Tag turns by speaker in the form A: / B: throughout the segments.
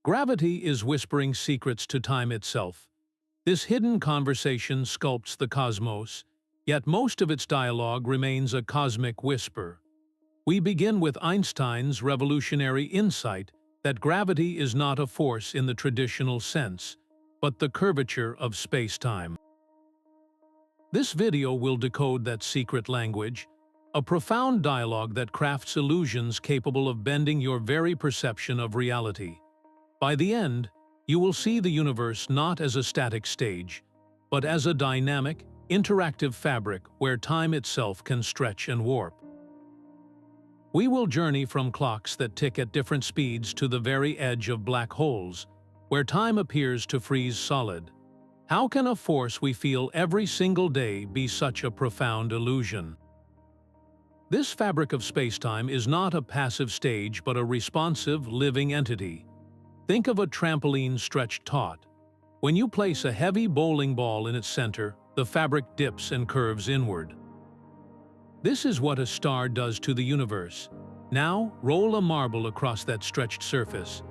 A: Gravity is whispering secrets to time itself. This hidden conversation sculpts the cosmos, yet most of its dialogue remains a cosmic whisper. We begin with Einstein's revolutionary insight that gravity is not a force in the traditional sense, but the curvature of space-time. This video will decode that secret language, a profound dialogue that crafts illusions capable of bending your very perception of reality. By the end, you will see the universe not as a static stage, but as a dynamic, interactive fabric where time itself can stretch and warp. We will journey from clocks that tick at different speeds to the very edge of black holes, where time appears to freeze solid. How can a force we feel every single day be such a profound illusion? This fabric of spacetime is not a passive stage but a responsive, living entity. Think of a trampoline stretched taut. When you place a heavy bowling ball in its center, the fabric dips and curves inward. This is what a star does to the universe. Now, roll a marble across that stretched surface.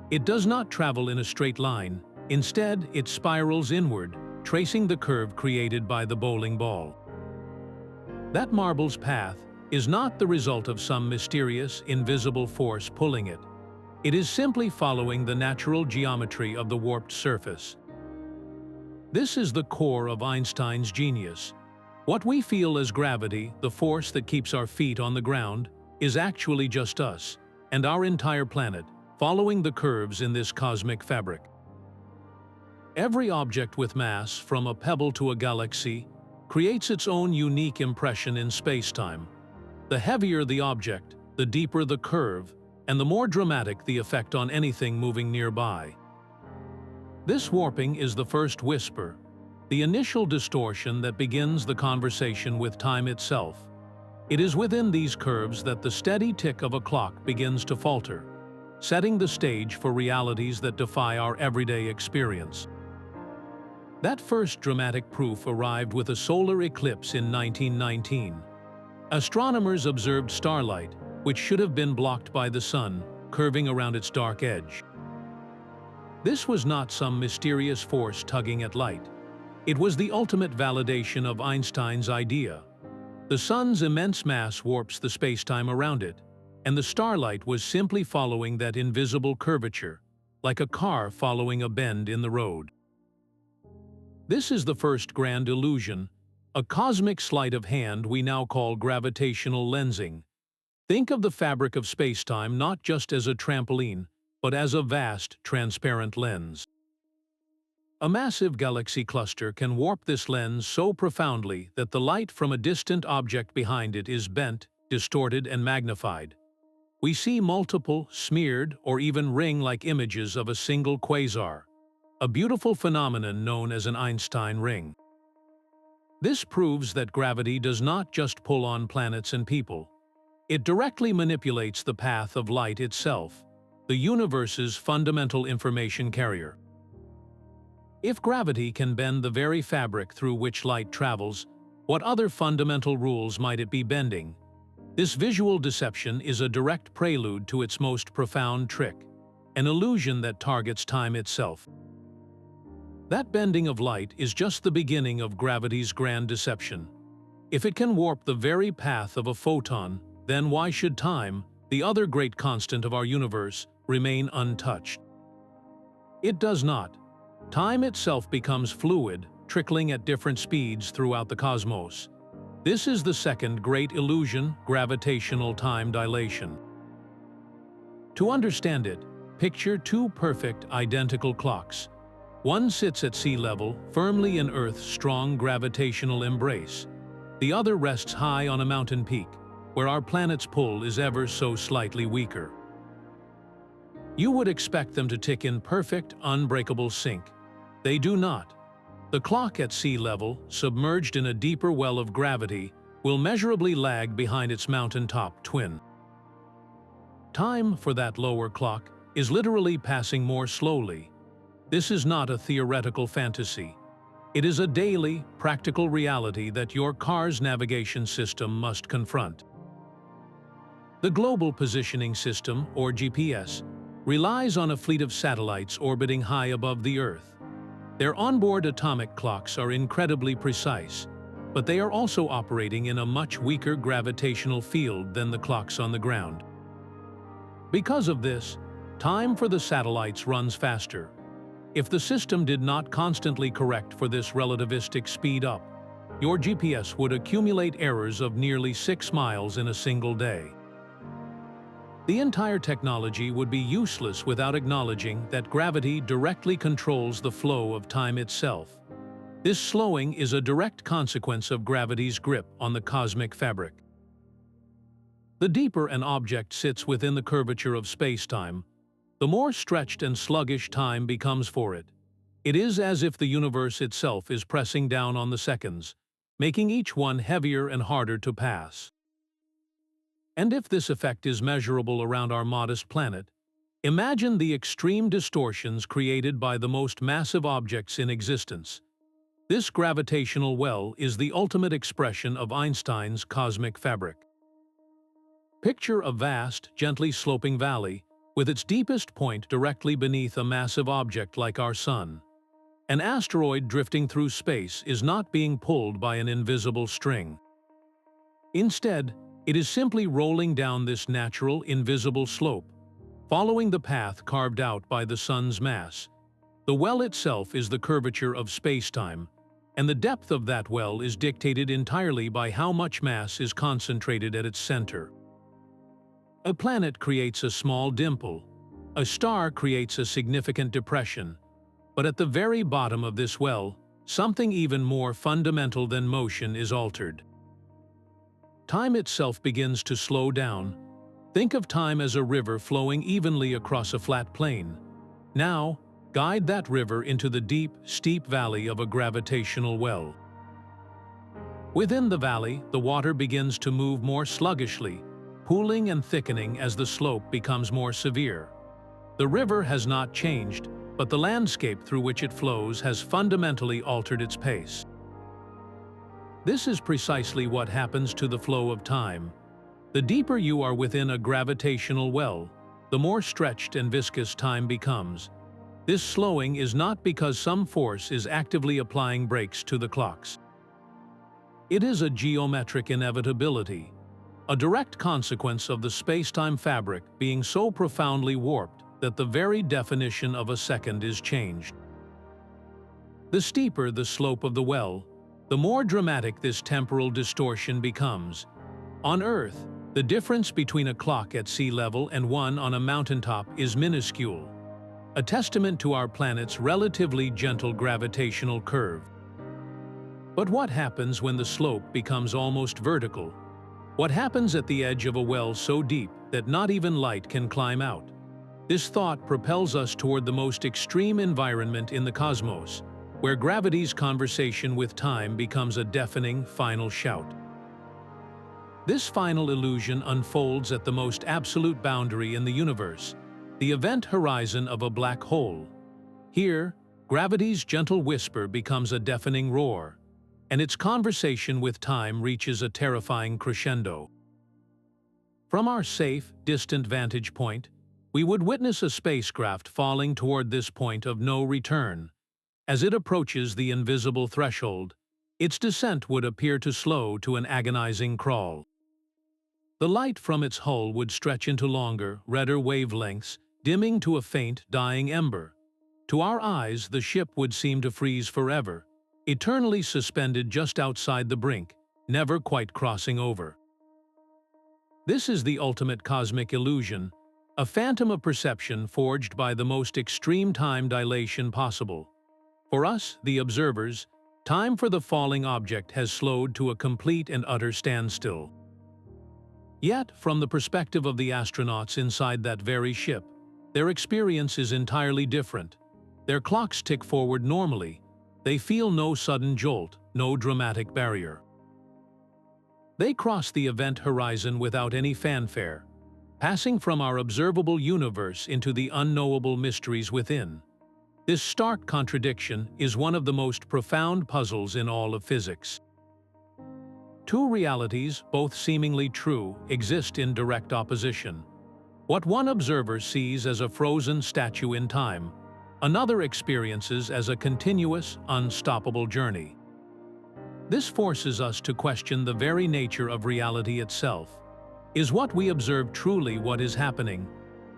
A: It does not travel in a straight line. Instead, it spirals inward, tracing the curve created by the bowling ball. That marble's path is not the result of some mysterious, invisible force pulling it. It is simply following the natural geometry of the warped surface. This is the core of Einstein's genius. What we feel as gravity, the force that keeps our feet on the ground, is actually just us, and our entire planet, following the curves in this cosmic fabric. Every object with mass, from a pebble to a galaxy, creates its own unique impression in spacetime. The heavier the object, the deeper the curve, and the more dramatic the effect on anything moving nearby. This warping is the first whisper, the initial distortion that begins the conversation with time itself. It is within these curves that the steady tick of a clock begins to falter, setting the stage for realities that defy our everyday experience. That first dramatic proof arrived with a solar eclipse in 1919. Astronomers observed starlight, which should have been blocked by the sun, curving around its dark edge. This was not some mysterious force tugging at light. It was the ultimate validation of Einstein's idea. The sun's immense mass warps the spacetime around it, and the starlight was simply following that invisible curvature, like a car following a bend in the road. This is the first grand illusion, a cosmic sleight of hand we now call gravitational lensing. Think of the fabric of spacetime not just as a trampoline, but as a vast, transparent lens. A massive galaxy cluster can warp this lens so profoundly that the light from a distant object behind it is bent, distorted, and magnified. We see multiple, smeared, or even ring-like images of a single quasar, a beautiful phenomenon known as an Einstein ring. This proves that gravity does not just pull on planets and people. It directly manipulates the path of light itself, the universe's fundamental information carrier. If gravity can bend the very fabric through which light travels, what other fundamental rules might it be bending? This visual deception is a direct prelude to its most profound trick, an illusion that targets time itself. That bending of light is just the beginning of gravity's grand deception. If it can warp the very path of a photon, then why should time, the other great constant of our universe, remain untouched? It does not. Time itself becomes fluid, trickling at different speeds throughout the cosmos. This is the second great illusion, gravitational time dilation. To understand it, picture two perfect, identical clocks. One sits at sea level, firmly in Earth's strong gravitational embrace. The other rests high on a mountain peak, where our planet's pull is ever so slightly weaker. You would expect them to tick in perfect, unbreakable sync. They do not. The clock at sea level, submerged in a deeper well of gravity, will measurably lag behind its mountaintop twin. Time, for that lower clock, is literally passing more slowly. This is not a theoretical fantasy. It is a daily, practical reality that your car's navigation system must confront. The Global Positioning System, or GPS, relies on a fleet of satellites orbiting high above the Earth. Their onboard atomic clocks are incredibly precise, but they are also operating in a much weaker gravitational field than the clocks on the ground. Because of this, time for the satellites runs faster. If the system did not constantly correct for this relativistic speed up, your GPS would accumulate errors of nearly 6 miles in a single day. The entire technology would be useless without acknowledging that gravity directly controls the flow of time itself. This slowing is a direct consequence of gravity's grip on the cosmic fabric. The deeper an object sits within the curvature of spacetime, the more stretched and sluggish time becomes for it. It is as if the universe itself is pressing down on the seconds, making each one heavier and harder to pass. And if this effect is measurable around our modest planet, imagine the extreme distortions created by the most massive objects in existence. This gravitational well is the ultimate expression of Einstein's cosmic fabric. Picture a vast, gently sloping valley, with its deepest point directly beneath a massive object like our Sun. An asteroid drifting through space is not being pulled by an invisible string. Instead, it is simply rolling down this natural, invisible slope, following the path carved out by the Sun's mass. The well itself is the curvature of spacetime, and the depth of that well is dictated entirely by how much mass is concentrated at its center. A planet creates a small dimple. A star creates a significant depression. But at the very bottom of this well, something even more fundamental than motion is altered. Time itself begins to slow down. Think of time as a river flowing evenly across a flat plain. Now, guide that river into the deep, steep valley of a gravitational well. Within the valley, the water begins to move more sluggishly, pooling and thickening as the slope becomes more severe. The river has not changed, but the landscape through which it flows has fundamentally altered its pace. This is precisely what happens to the flow of time. The deeper you are within a gravitational well, the more stretched and viscous time becomes. This slowing is not because some force is actively applying brakes to the clocks. It is a geometric inevitability, a direct consequence of the spacetime fabric being so profoundly warped that the very definition of a second is changed. The steeper the slope of the well, the more dramatic this temporal distortion becomes. On Earth, the difference between a clock at sea level and one on a mountaintop is minuscule, a testament to our planet's relatively gentle gravitational curve. But what happens when the slope becomes almost vertical? What happens at the edge of a well so deep that not even light can climb out? This thought propels us toward the most extreme environment in the cosmos, where gravity's conversation with time becomes a deafening final shout. This final illusion unfolds at the most absolute boundary in the universe, the event horizon of a black hole. Here, gravity's gentle whisper becomes a deafening roar, and its conversation with time reaches a terrifying crescendo. From our safe, distant vantage point, we would witness a spacecraft falling toward this point of no return. As it approaches the invisible threshold, its descent would appear to slow to an agonizing crawl. The light from its hull would stretch into longer, redder wavelengths, dimming to a faint, dying ember. To our eyes, the ship would seem to freeze forever, eternally suspended just outside the brink, never quite crossing over. This is the ultimate cosmic illusion, a phantom of perception forged by the most extreme time dilation possible. For us, the observers, time for the falling object has slowed to a complete and utter standstill. Yet, from the perspective of the astronauts inside that very ship, their experience is entirely different. Their clocks tick forward normally. They feel no sudden jolt, no dramatic barrier. They cross the event horizon without any fanfare, passing from our observable universe into the unknowable mysteries within. This stark contradiction is one of the most profound puzzles in all of physics. Two realities, both seemingly true, exist in direct opposition. What one observer sees as a frozen statue in time, another experiences as a continuous, unstoppable journey. This forces us to question the very nature of reality itself. Is what we observe truly what is happening,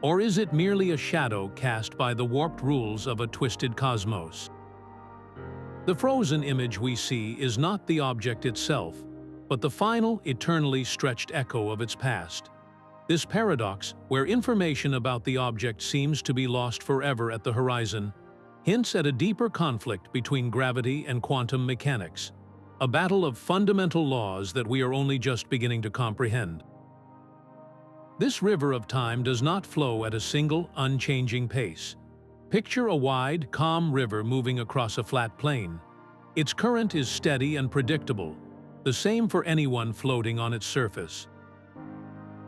A: or is it merely a shadow cast by the warped rules of a twisted cosmos? The frozen image we see is not the object itself, but the final, eternally stretched echo of its past. This paradox, where information about the object seems to be lost forever at the horizon, hints at a deeper conflict between gravity and quantum mechanics, a battle of fundamental laws that we are only just beginning to comprehend. This river of time does not flow at a single, unchanging pace. Picture a wide, calm river moving across a flat plain. Its current is steady and predictable, the same for anyone floating on its surface.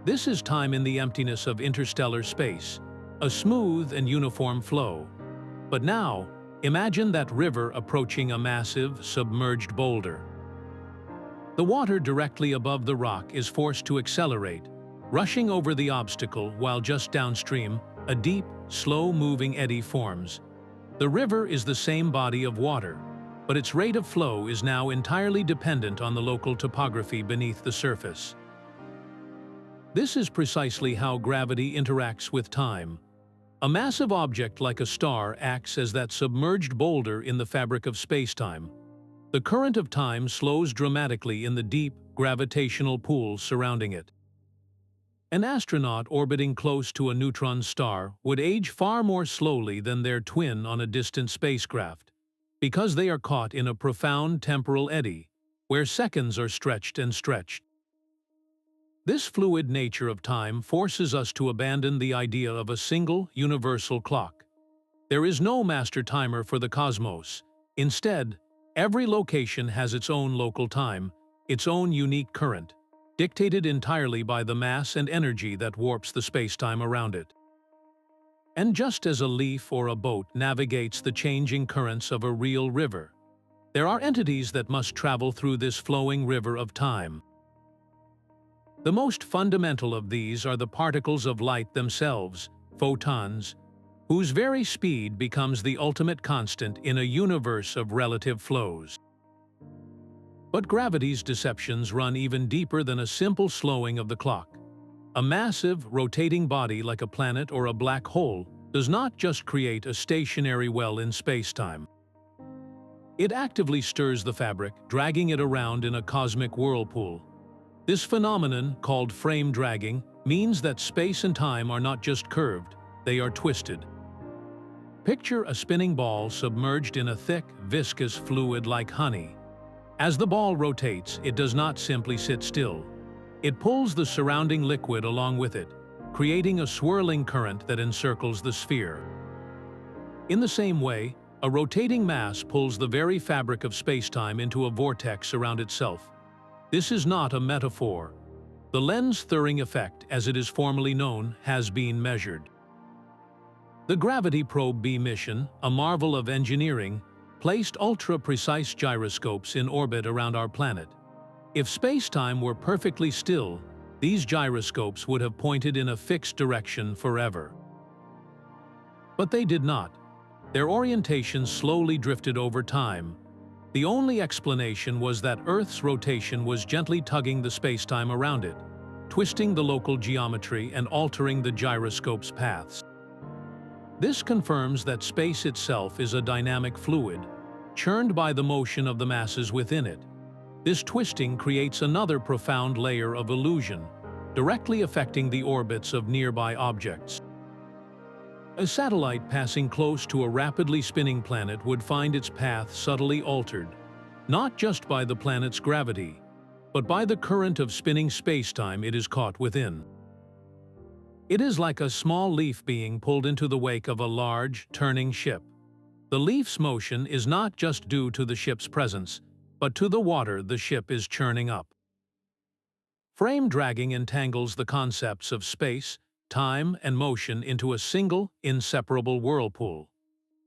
A: This is time in the emptiness of interstellar space, a smooth and uniform flow. But now, imagine that river approaching a massive, submerged boulder. The water directly above the rock is forced to accelerate, rushing over the obstacle while just downstream, a deep, slow-moving eddy forms. The river is the same body of water, but its rate of flow is now entirely dependent on the local topography beneath the surface. This is precisely how gravity interacts with time. A massive object like a star acts as that submerged boulder in the fabric of spacetime. The current of time slows dramatically in the deep, gravitational pools surrounding it. An astronaut orbiting close to a neutron star would age far more slowly than their twin on a distant spacecraft, because they are caught in a profound temporal eddy, where seconds are stretched and stretched. This fluid nature of time forces us to abandon the idea of a single, universal clock. There is no master timer for the cosmos. Instead, every location has its own local time, its own unique current, dictated entirely by the mass and energy that warps the spacetime around it. And just as a leaf or a boat navigates the changing currents of a real river, there are entities that must travel through this flowing river of time. The most fundamental of these are the particles of light themselves, photons, whose very speed becomes the ultimate constant in a universe of relative flows. But gravity's deceptions run even deeper than a simple slowing of the clock. A massive, rotating body like a planet or a black hole does not just create a stationary well in spacetime. It actively stirs the fabric, dragging it around in a cosmic whirlpool. This phenomenon, called frame dragging, means that space and time are not just curved, they are twisted. Picture a spinning ball submerged in a thick, viscous fluid like honey. As the ball rotates, it does not simply sit still. It pulls the surrounding liquid along with it, creating a swirling current that encircles the sphere. In the same way, a rotating mass pulls the very fabric of spacetime into a vortex around itself. This is not a metaphor. The lens-thirring effect, as it is formally known, has been measured. The Gravity Probe B mission, a marvel of engineering, placed ultra-precise gyroscopes in orbit around our planet. If spacetime were perfectly still, these gyroscopes would have pointed in a fixed direction forever. But they did not. Their orientation slowly drifted over time. The only explanation was that Earth's rotation was gently tugging the spacetime around it, twisting the local geometry and altering the gyroscope's paths. This confirms that space itself is a dynamic fluid, churned by the motion of the masses within it. This twisting creates another profound layer of illusion, directly affecting the orbits of nearby objects. A satellite passing close to a rapidly spinning planet would find its path subtly altered, not just by the planet's gravity, but by the current of spinning spacetime it is caught within. It is like a small leaf being pulled into the wake of a large, turning ship. The leaf's motion is not just due to the ship's presence, but to the water the ship is churning up. Frame dragging entangles the concepts of space, time, and motion into a single, inseparable whirlpool.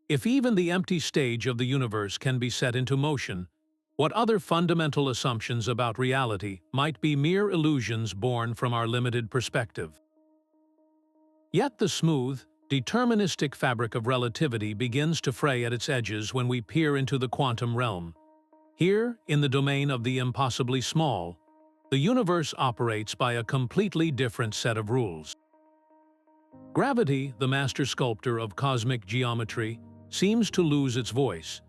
A: If even the empty stage of the universe can be set into motion, what other fundamental assumptions about reality might be mere illusions born from our limited perspective? Yet the smooth, deterministic fabric of relativity begins to fray at its edges when we peer into the quantum realm. Here, in the domain of the impossibly small, the universe operates by a completely different set of rules. Gravity, the master sculptor of cosmic geometry, seems to lose its voice.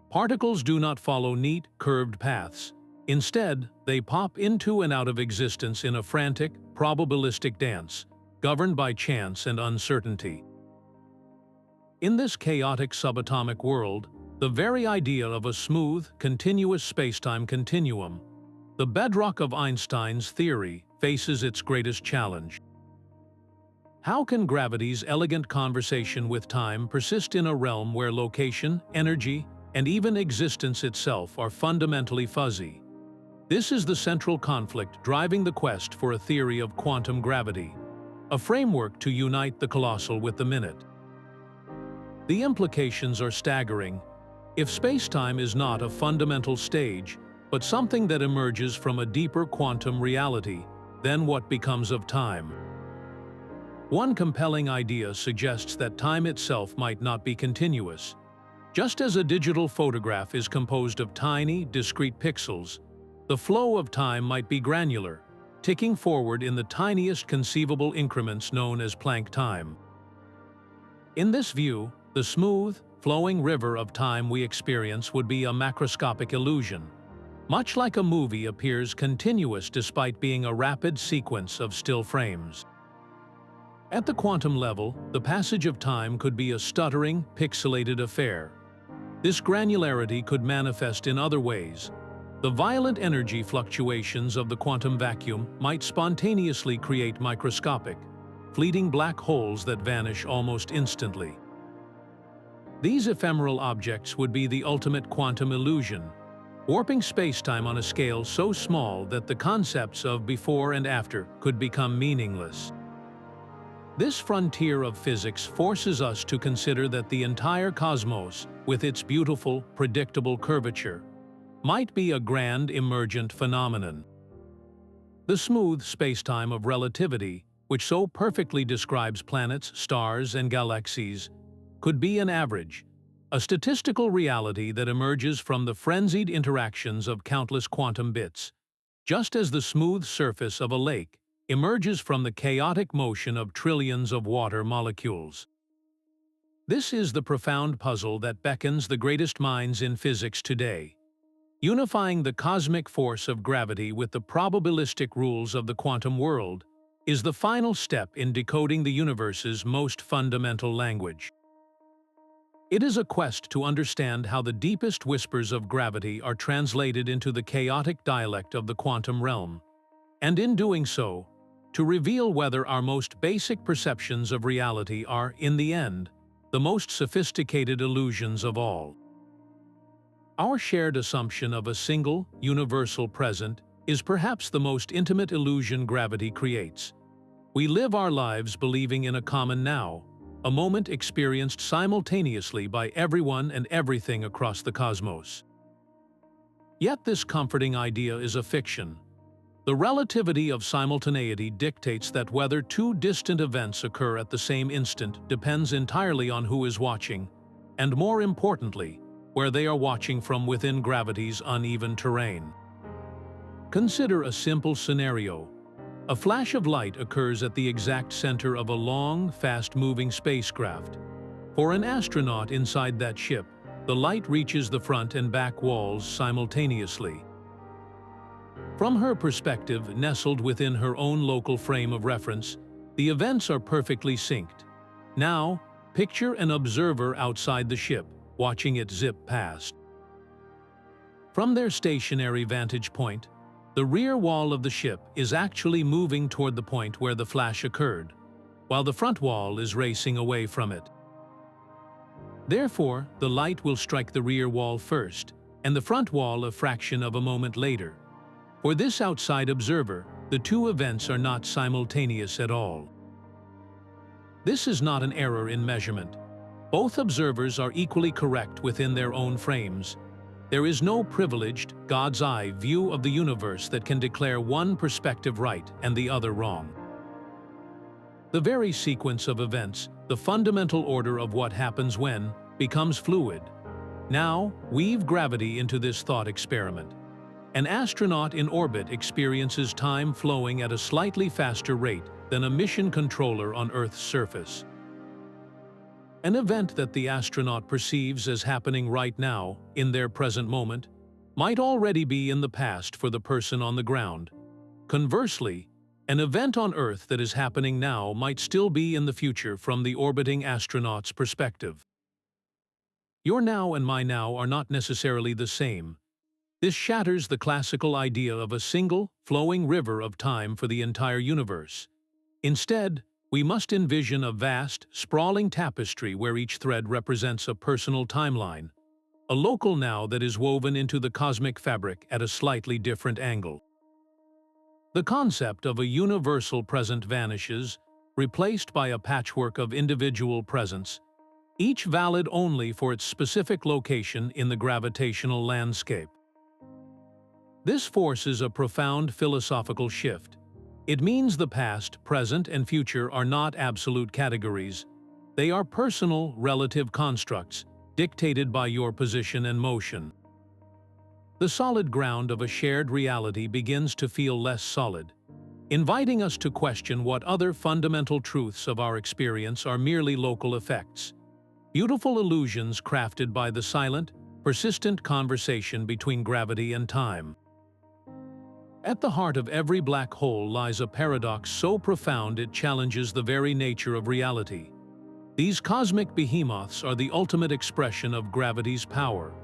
A: Particles do not follow neat, curved paths. Instead, they pop into and out of existence in a frantic, probabilistic dance, governed by chance and uncertainty. In this chaotic subatomic world, the very idea of a smooth, continuous spacetime continuum, the bedrock of Einstein's theory, faces its greatest challenge. How can gravity's elegant conversation with time persist in a realm where location, energy, and even existence itself are fundamentally fuzzy? This is the central conflict driving the quest for a theory of quantum gravity, a framework to unite the colossal with the minute. The implications are staggering. If spacetime is not a fundamental stage, but something that emerges from a deeper quantum reality, then what becomes of time? One compelling idea suggests that time itself might not be continuous. Just as a digital photograph is composed of tiny, discrete pixels, the flow of time might be granular, ticking forward in the tiniest conceivable increments known as Planck time. In this view, the smooth, flowing river of time we experience would be a macroscopic illusion. Much like a movie appears continuous despite being a rapid sequence of still frames. At the quantum level, the passage of time could be a stuttering, pixelated affair. This granularity could manifest in other ways. The violent energy fluctuations of the quantum vacuum might spontaneously create microscopic, fleeting black holes that vanish almost instantly. These ephemeral objects would be the ultimate quantum illusion, warping spacetime on a scale so small that the concepts of before and after could become meaningless. This frontier of physics forces us to consider that the entire cosmos, with its beautiful, predictable curvature, might be a grand emergent phenomenon. The smooth spacetime of relativity, which so perfectly describes planets, stars, and galaxies, could be an average, a statistical reality that emerges from the frenzied interactions of countless quantum bits, just as the smooth surface of a lake emerges from the chaotic motion of trillions of water molecules. This is the profound puzzle that beckons the greatest minds in physics today. Unifying the cosmic force of gravity with the probabilistic rules of the quantum world is the final step in decoding the universe's most fundamental language. It is a quest to understand how the deepest whispers of gravity are translated into the chaotic dialect of the quantum realm, and in doing so, to reveal whether our most basic perceptions of reality are, in the end, the most sophisticated illusions of all. Our shared assumption of a single, universal present is perhaps the most intimate illusion gravity creates. We live our lives believing in a common now, a moment experienced simultaneously by everyone and everything across the cosmos. Yet this comforting idea is a fiction. The relativity of simultaneity dictates that whether two distant events occur at the same instant depends entirely on who is watching, and more importantly, where they are watching from within gravity's uneven terrain. Consider a simple scenario. A flash of light occurs at the exact center of a long, fast-moving spacecraft. For an astronaut inside that ship, the light reaches the front and back walls simultaneously. From her perspective, nestled within her own local frame of reference, the events are perfectly synced. Now, picture an observer outside the ship, watching it zip past. From their stationary vantage point, the rear wall of the ship is actually moving toward the point where the flash occurred, while the front wall is racing away from it. Therefore, the light will strike the rear wall first, and the front wall a fraction of a moment later. For this outside observer, the two events are not simultaneous at all. This is not an error in measurement. Both observers are equally correct within their own frames. There is no privileged, God's eye view of the universe that can declare one perspective right and the other wrong. The very sequence of events, the fundamental order of what happens when, becomes fluid. Now, weave gravity into this thought experiment. An astronaut in orbit experiences time flowing at a slightly faster rate than a mission controller on Earth's surface. An event that the astronaut perceives as happening right now, in their present moment, might already be in the past for the person on the ground. Conversely, an event on Earth that is happening now might still be in the future from the orbiting astronaut's perspective. Your now and my now are not necessarily the same. This shatters the classical idea of a single, flowing river of time for the entire universe. Instead, we must envision a vast, sprawling tapestry where each thread represents a personal timeline, a local now that is woven into the cosmic fabric at a slightly different angle. The concept of a universal present vanishes, replaced by a patchwork of individual presents, each valid only for its specific location in the gravitational landscape. This forces a profound philosophical shift. It means the past, present, and future are not absolute categories. They are personal, relative constructs, dictated by your position and motion. The solid ground of a shared reality begins to feel less solid, inviting us to question what other fundamental truths of our experience are merely local effects. Beautiful illusions crafted by the silent, persistent conversation between gravity and time. At the heart of every black hole lies a paradox so profound it challenges the very nature of reality. These cosmic behemoths are the ultimate expression of gravity's power,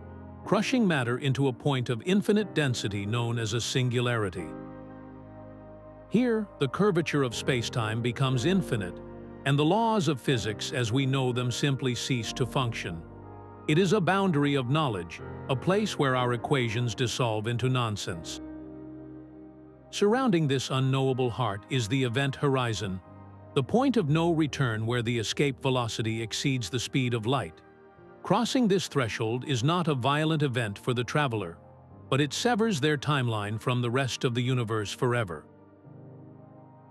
A: crushing matter into a point of infinite density known as a singularity. Here, the curvature of spacetime becomes infinite, and the laws of physics as we know them simply cease to function. It is a boundary of knowledge, a place where our equations dissolve into nonsense. Surrounding this unknowable heart is the event horizon, the point of no return where the escape velocity exceeds the speed of light. Crossing this threshold is not a violent event for the traveler, but it severs their timeline from the rest of the universe forever.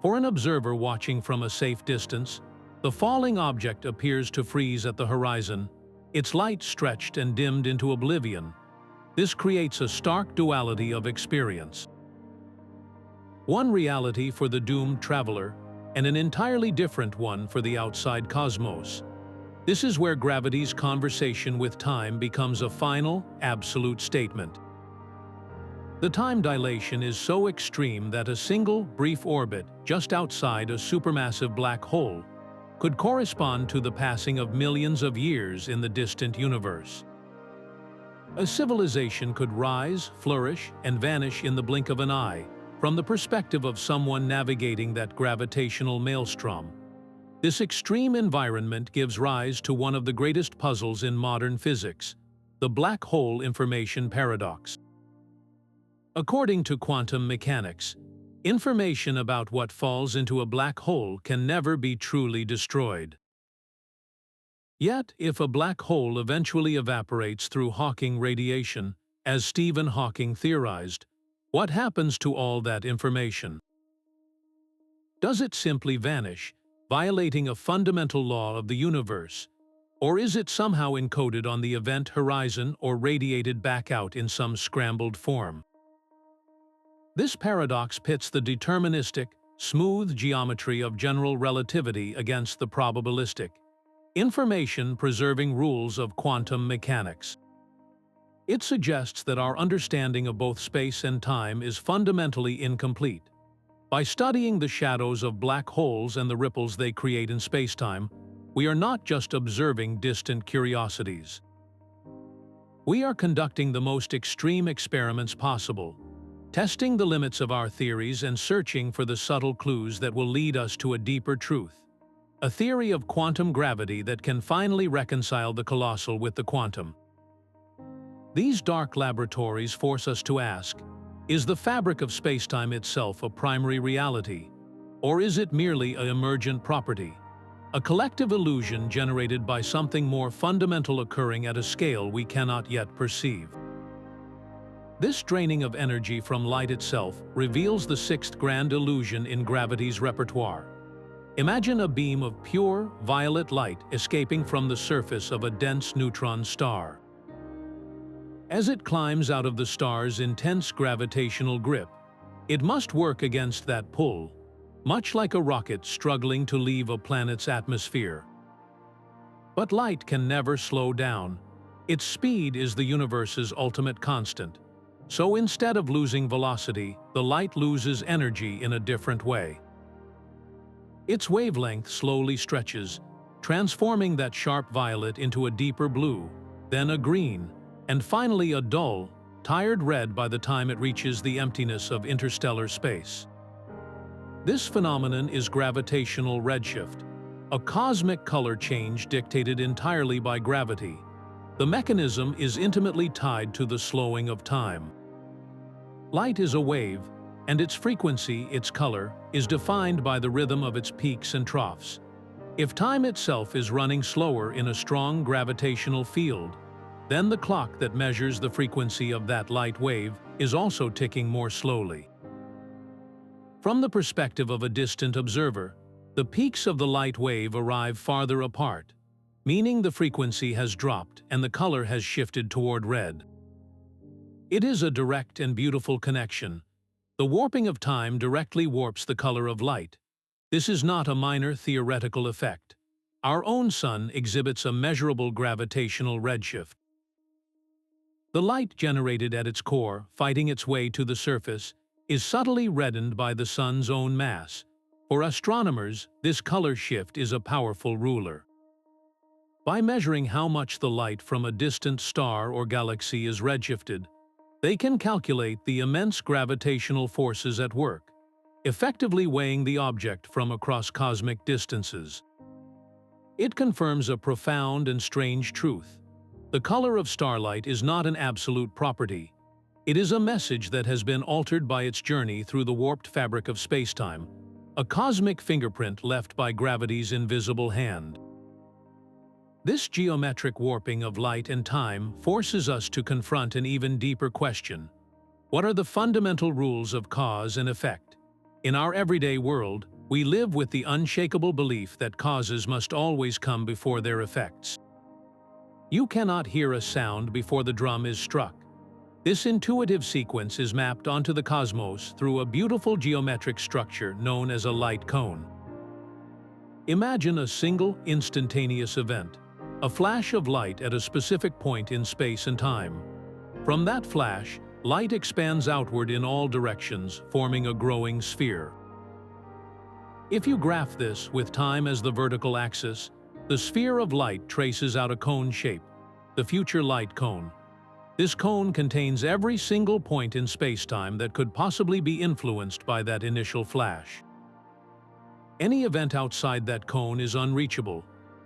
A: For an observer watching from a safe distance, the falling object appears to freeze at the horizon, its light stretched and dimmed into oblivion. This creates a stark duality of experience. One reality for the doomed traveler, and an entirely different one for the outside cosmos. This is where gravity's conversation with time becomes a final, absolute statement. The time dilation is so extreme that a single, brief orbit just outside a supermassive black hole could correspond to the passing of millions of years in the distant universe. A civilization could rise, flourish, and vanish in the blink of an eye, from the perspective of someone navigating that gravitational maelstrom. This extreme environment gives rise to one of the greatest puzzles in modern physics, the black hole information paradox. According to quantum mechanics, information about what falls into a black hole can never be truly destroyed. Yet, if a black hole eventually evaporates through Hawking radiation, as Stephen Hawking theorized, what happens to all that information? Does it simply vanish, violating a fundamental law of the universe? Or is it somehow encoded on the event horizon or radiated back out in some scrambled form? This paradox pits the deterministic, smooth geometry of general relativity against the probabilistic, information-preserving rules of quantum mechanics. It suggests that our understanding of both space and time is fundamentally incomplete. By studying the shadows of black holes and the ripples they create in spacetime, we are not just observing distant curiosities. We are conducting the most extreme experiments possible, testing the limits of our theories and searching for the subtle clues that will lead us to a deeper truth. A theory of quantum gravity that can finally reconcile the colossal with the quantum. These dark laboratories force us to ask, is the fabric of spacetime itself a primary reality? Or is it merely an emergent property? A collective illusion generated by something more fundamental occurring at a scale we cannot yet perceive. This draining of energy from light itself reveals the sixth grand illusion in gravity's repertoire. Imagine a beam of pure, violet light escaping from the surface of a dense neutron star. As it climbs out of the star's intense gravitational grip, it must work against that pull, much like a rocket struggling to leave a planet's atmosphere. But light can never slow down. Its speed is the universe's ultimate constant. So instead of losing velocity, the light loses energy in a different way. Its wavelength slowly stretches, transforming that sharp violet into a deeper blue, then a green, and finally a dull, tired red by the time it reaches the emptiness of interstellar space. This phenomenon is gravitational redshift, a cosmic color change dictated entirely by gravity. The mechanism is intimately tied to the slowing of time. Light is a wave, and its frequency, its color, is defined by the rhythm of its peaks and troughs. If time itself is running slower in a strong gravitational field, then the clock that measures the frequency of that light wave is also ticking more slowly. From the perspective of a distant observer, the peaks of the light wave arrive farther apart, meaning the frequency has dropped and the color has shifted toward red. It is a direct and beautiful connection. The warping of time directly warps the color of light. This is not a minor theoretical effect. Our own sun exhibits a measurable gravitational redshift. The light generated at its core, fighting its way to the surface, is subtly reddened by the sun's own mass. For astronomers, this color shift is a powerful ruler. By measuring how much the light from a distant star or galaxy is redshifted, they can calculate the immense gravitational forces at work, effectively weighing the object from across cosmic distances. It confirms a profound and strange truth. The color of starlight is not an absolute property. It is a message that has been altered by its journey through the warped fabric of spacetime, a cosmic fingerprint left by gravity's invisible hand. This geometric warping of light and time forces us to confront an even deeper question. What are the fundamental rules of cause and effect? In our everyday world, we live with the unshakable belief that causes must always come before their effects. You cannot hear a sound before the drum is struck. This intuitive sequence is mapped onto the cosmos through a beautiful geometric structure known as a light cone. Imagine a single, instantaneous event, a flash of light at a specific point in space and time. From that flash, light expands outward in all directions, forming a growing sphere. If you graph this with time as the vertical axis, the sphere of light traces out a cone shape, the future light cone. This cone contains every single point in spacetime that could possibly be influenced by that initial flash. Any event outside that cone is unreachable,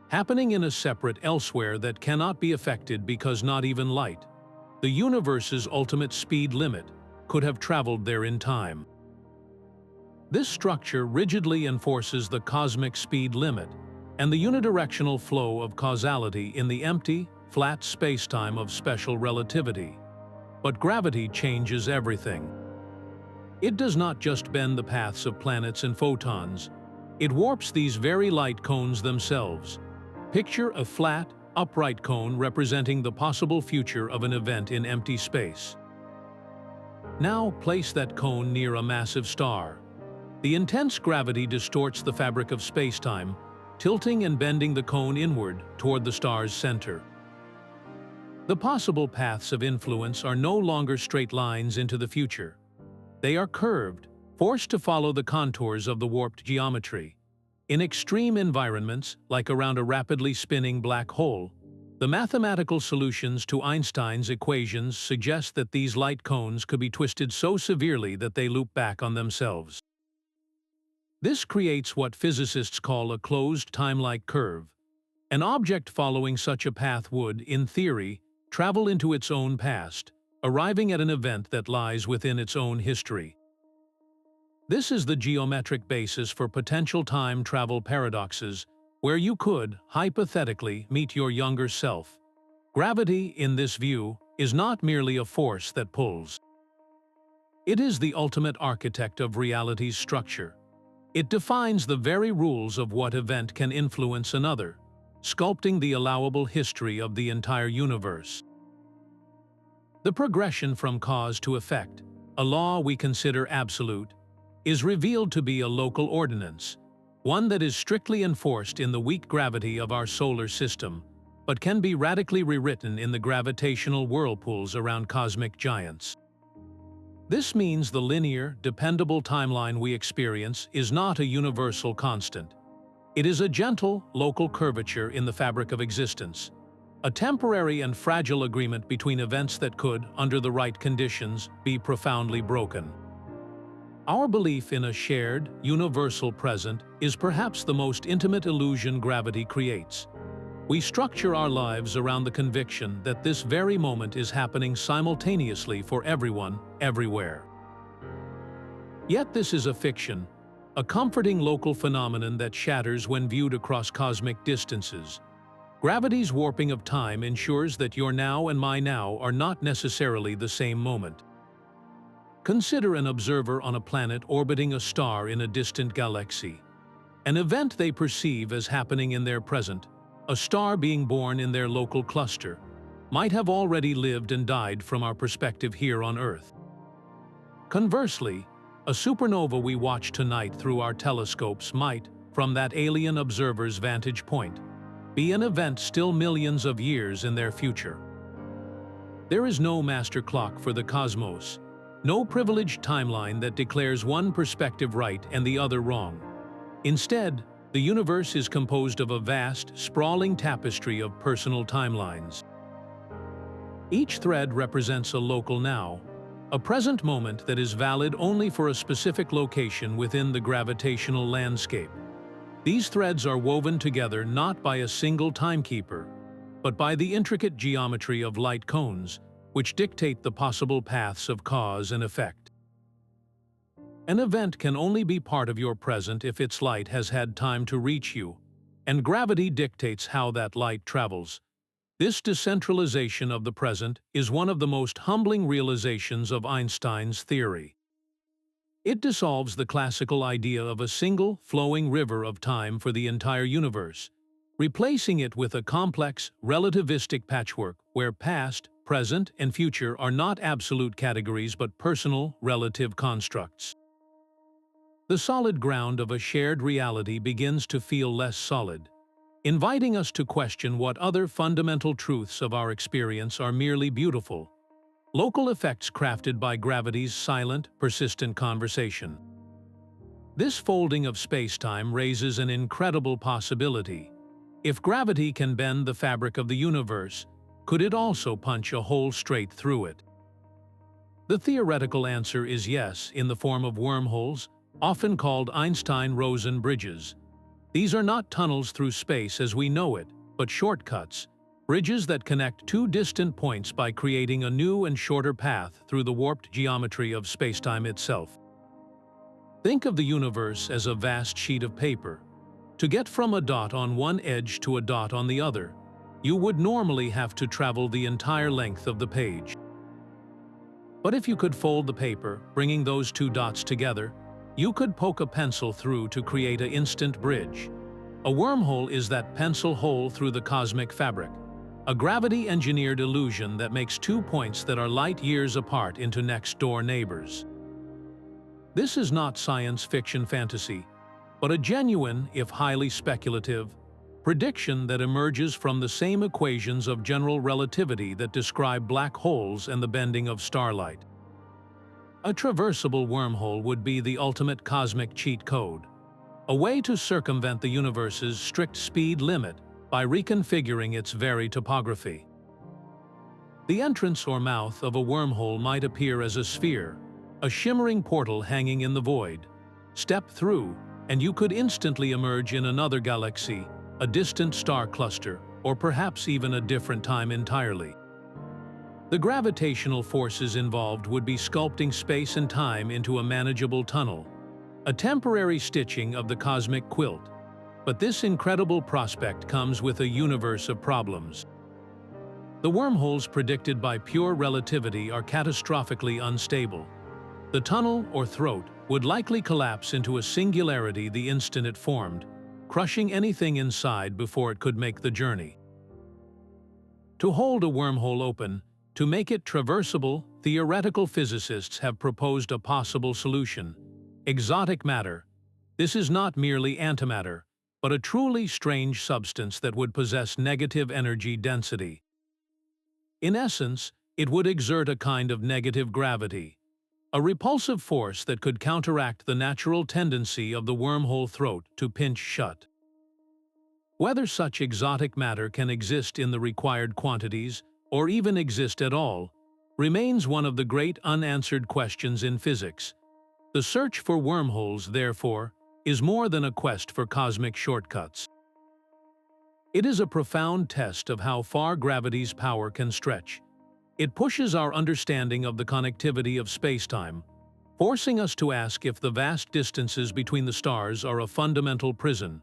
A: happening in a separate elsewhere that cannot be affected because not even light, the universe's ultimate speed limit, could have traveled there in time. This structure rigidly enforces the cosmic speed limit and the unidirectional flow of causality in the empty, flat spacetime of special relativity. But gravity changes everything. It does not just bend the paths of planets and photons, it warps these very light cones themselves. Picture a flat, upright cone representing the possible future of an event in empty space. Now place that cone near a massive star. The intense gravity distorts the fabric of spacetime, tilting and bending the cone inward toward the star's center. The possible paths of influence are no longer straight lines into the future. They are curved, forced to follow the contours of the warped geometry. In extreme environments, like around a rapidly spinning black hole, the mathematical solutions to Einstein's equations suggest that these light cones could be twisted so severely that they loop back on themselves. This creates what physicists call a closed time-like curve. An object following such a path would, in theory, travel into its own past, arriving at an event that lies within its own history. This is the geometric basis for potential time travel paradoxes, where you could, hypothetically, meet your younger self. Gravity, in this view, is not merely a force that pulls. It is the ultimate architect of reality's structure. It defines the very rules of what event can influence another, sculpting the allowable history of the entire universe. The progression from cause to effect, a law we consider absolute, is revealed to be a local ordinance, one that is strictly enforced in the weak gravity of our solar system, but can be radically rewritten in the gravitational whirlpools around cosmic giants. This means the linear, dependable timeline we experience is not a universal constant. It is a gentle, local curvature in the fabric of existence, a temporary and fragile agreement between events that could, under the right conditions, be profoundly broken. Our belief in a shared, universal present is perhaps the most intimate illusion gravity creates. We structure our lives around the conviction that this very moment is happening simultaneously for everyone, everywhere. Yet this is a fiction, a comforting local phenomenon that shatters when viewed across cosmic distances. Gravity's warping of time ensures that your now and my now are not necessarily the same moment. Consider an observer on a planet orbiting a star in a distant galaxy. An event they perceive as happening in their present, a star being born in their local cluster, might have already lived and died from our perspective here on Earth. Conversely, a supernova we watch tonight through our telescopes might, from that alien observer's vantage point, be an event still millions of years in their future. There is no master clock for the cosmos, no privileged timeline that declares one perspective right and the other wrong. Instead, the universe is composed of a vast, sprawling tapestry of personal timelines. Each thread represents a local now, a present moment that is valid only for a specific location within the gravitational landscape. These threads are woven together not by a single timekeeper, but by the intricate geometry of light cones, which dictate the possible paths of cause and effect. An event can only be part of your present if its light has had time to reach you, and gravity dictates how that light travels. This decentralization of the present is one of the most humbling realizations of Einstein's theory. It dissolves the classical idea of a single, flowing river of time for the entire universe, replacing it with a complex, relativistic patchwork where past, present, and future are not absolute categories but personal, relative constructs. The solid ground of a shared reality begins to feel less solid, inviting us to question what other fundamental truths of our experience are merely beautiful, local effects crafted by gravity's silent, persistent conversation. This folding of spacetime raises an incredible possibility. If gravity can bend the fabric of the universe, could it also punch a hole straight through it? The theoretical answer is yes, in the form of wormholes, often called Einstein-Rosen bridges. These are not tunnels through space as we know it, but shortcuts, bridges that connect two distant points by creating a new and shorter path through the warped geometry of spacetime itself. Think of the universe as a vast sheet of paper. To get from a dot on one edge to a dot on the other, you would normally have to travel the entire length of the page. But if you could fold the paper, bringing those two dots together, you could poke a pencil through to create an instant bridge. A wormhole is that pencil hole through the cosmic fabric, a gravity-engineered illusion that makes 2 points that are light years apart into next-door neighbors. This is not science fiction fantasy, but a genuine, if highly speculative, prediction that emerges from the same equations of general relativity that describe black holes and the bending of starlight. A traversable wormhole would be the ultimate cosmic cheat code, a way to circumvent the universe's strict speed limit by reconfiguring its very topography. The entrance or mouth of a wormhole might appear as a sphere, a shimmering portal hanging in the void. Step through, and you could instantly emerge in another galaxy, a distant star cluster, or perhaps even a different time entirely. The gravitational forces involved would be sculpting space and time into a manageable tunnel, a temporary stitching of the cosmic quilt. But this incredible prospect comes with a universe of problems. The wormholes predicted by pure relativity are catastrophically unstable. The tunnel, or throat, would likely collapse into a singularity the instant it formed, crushing anything inside before it could make the journey. To hold a wormhole open, to make it traversable, theoretical physicists have proposed a possible solution: exotic matter. This is not merely antimatter, but a truly strange substance that would possess negative energy density. In essence, it would exert a kind of negative gravity, a repulsive force that could counteract the natural tendency of the wormhole throat to pinch shut. Whether such exotic matter can exist in the required quantities, or even exist at all, remains one of the great unanswered questions in physics. The search for wormholes, therefore, is more than a quest for cosmic shortcuts. It is a profound test of how far gravity's power can stretch. It pushes our understanding of the connectivity of spacetime, forcing us to ask if the vast distances between the stars are a fundamental prison,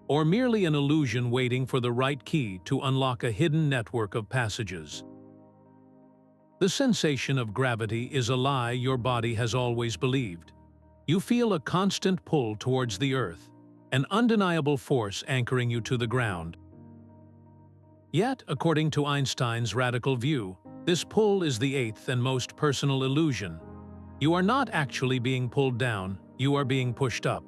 A: or merely an illusion waiting for the right key to unlock a hidden network of passages. The sensation of gravity is a lie your body has always believed. You feel a constant pull towards the Earth, an undeniable force anchoring you to the ground. Yet, according to Einstein's radical view, this pull is the eighth and most personal illusion. You are not actually being pulled down, you are being pushed up.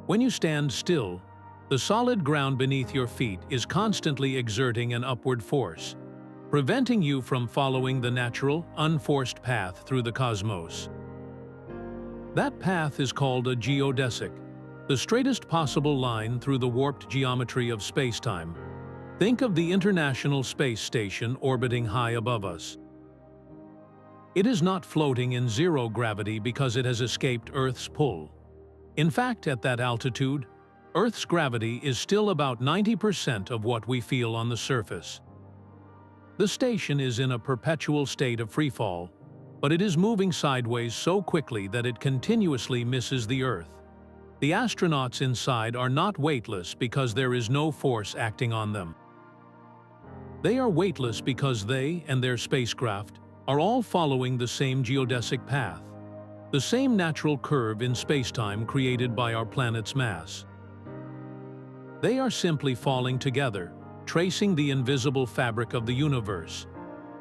A: When you stand still, the solid ground beneath your feet is constantly exerting an upward force, preventing you from following the natural, unforced path through the cosmos. That path is called a geodesic, the straightest possible line through the warped geometry of spacetime. Think of the International Space Station orbiting high above us. It is not floating in zero gravity because it has escaped Earth's pull. In fact, at that altitude, Earth's gravity is still about 90% of what we feel on the surface. The station is in a perpetual state of freefall, but it is moving sideways so quickly that it continuously misses the Earth. The astronauts inside are not weightless because there is no force acting on them. They are weightless because they and their spacecraft are all following the same geodesic path, the same natural curve in spacetime created by our planet's mass. They are simply falling together, tracing the invisible fabric of the universe.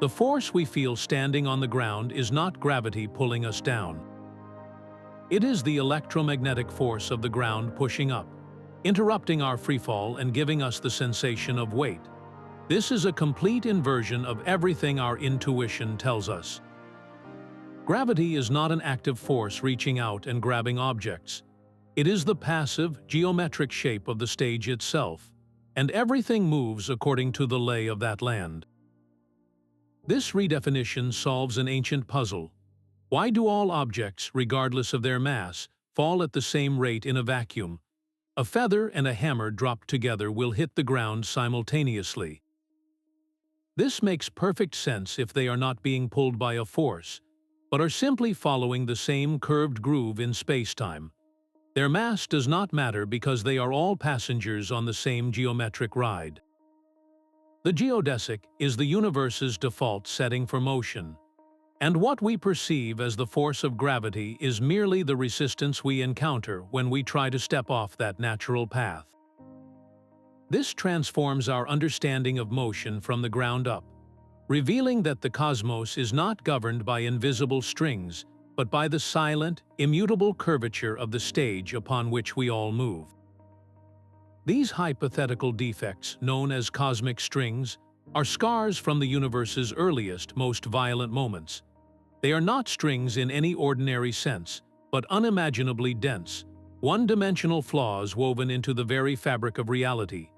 A: The force we feel standing on the ground is not gravity pulling us down. It is the electromagnetic force of the ground pushing up, interrupting our freefall and giving us the sensation of weight. This is a complete inversion of everything our intuition tells us. Gravity is not an active force reaching out and grabbing objects. It is the passive, geometric shape of the stage itself, and everything moves according to the lay of that land. This redefinition solves an ancient puzzle. Why do all objects, regardless of their mass, fall at the same rate in a vacuum? A feather and a hammer dropped together will hit the ground simultaneously. This makes perfect sense if they are not being pulled by a force, but are simply following the same curved groove in spacetime. Their mass does not matter because they are all passengers on the same geometric ride. The geodesic is the universe's default setting for motion, and what we perceive as the force of gravity is merely the resistance we encounter when we try to step off that natural path. This transforms our understanding of motion from the ground up, revealing that the cosmos is not governed by invisible strings, but by the silent, immutable curvature of the stage upon which we all move. These hypothetical defects, known as cosmic strings, are scars from the universe's earliest, most violent moments. They are not strings in any ordinary sense, but unimaginably dense, one-dimensional flaws woven into the very fabric of reality,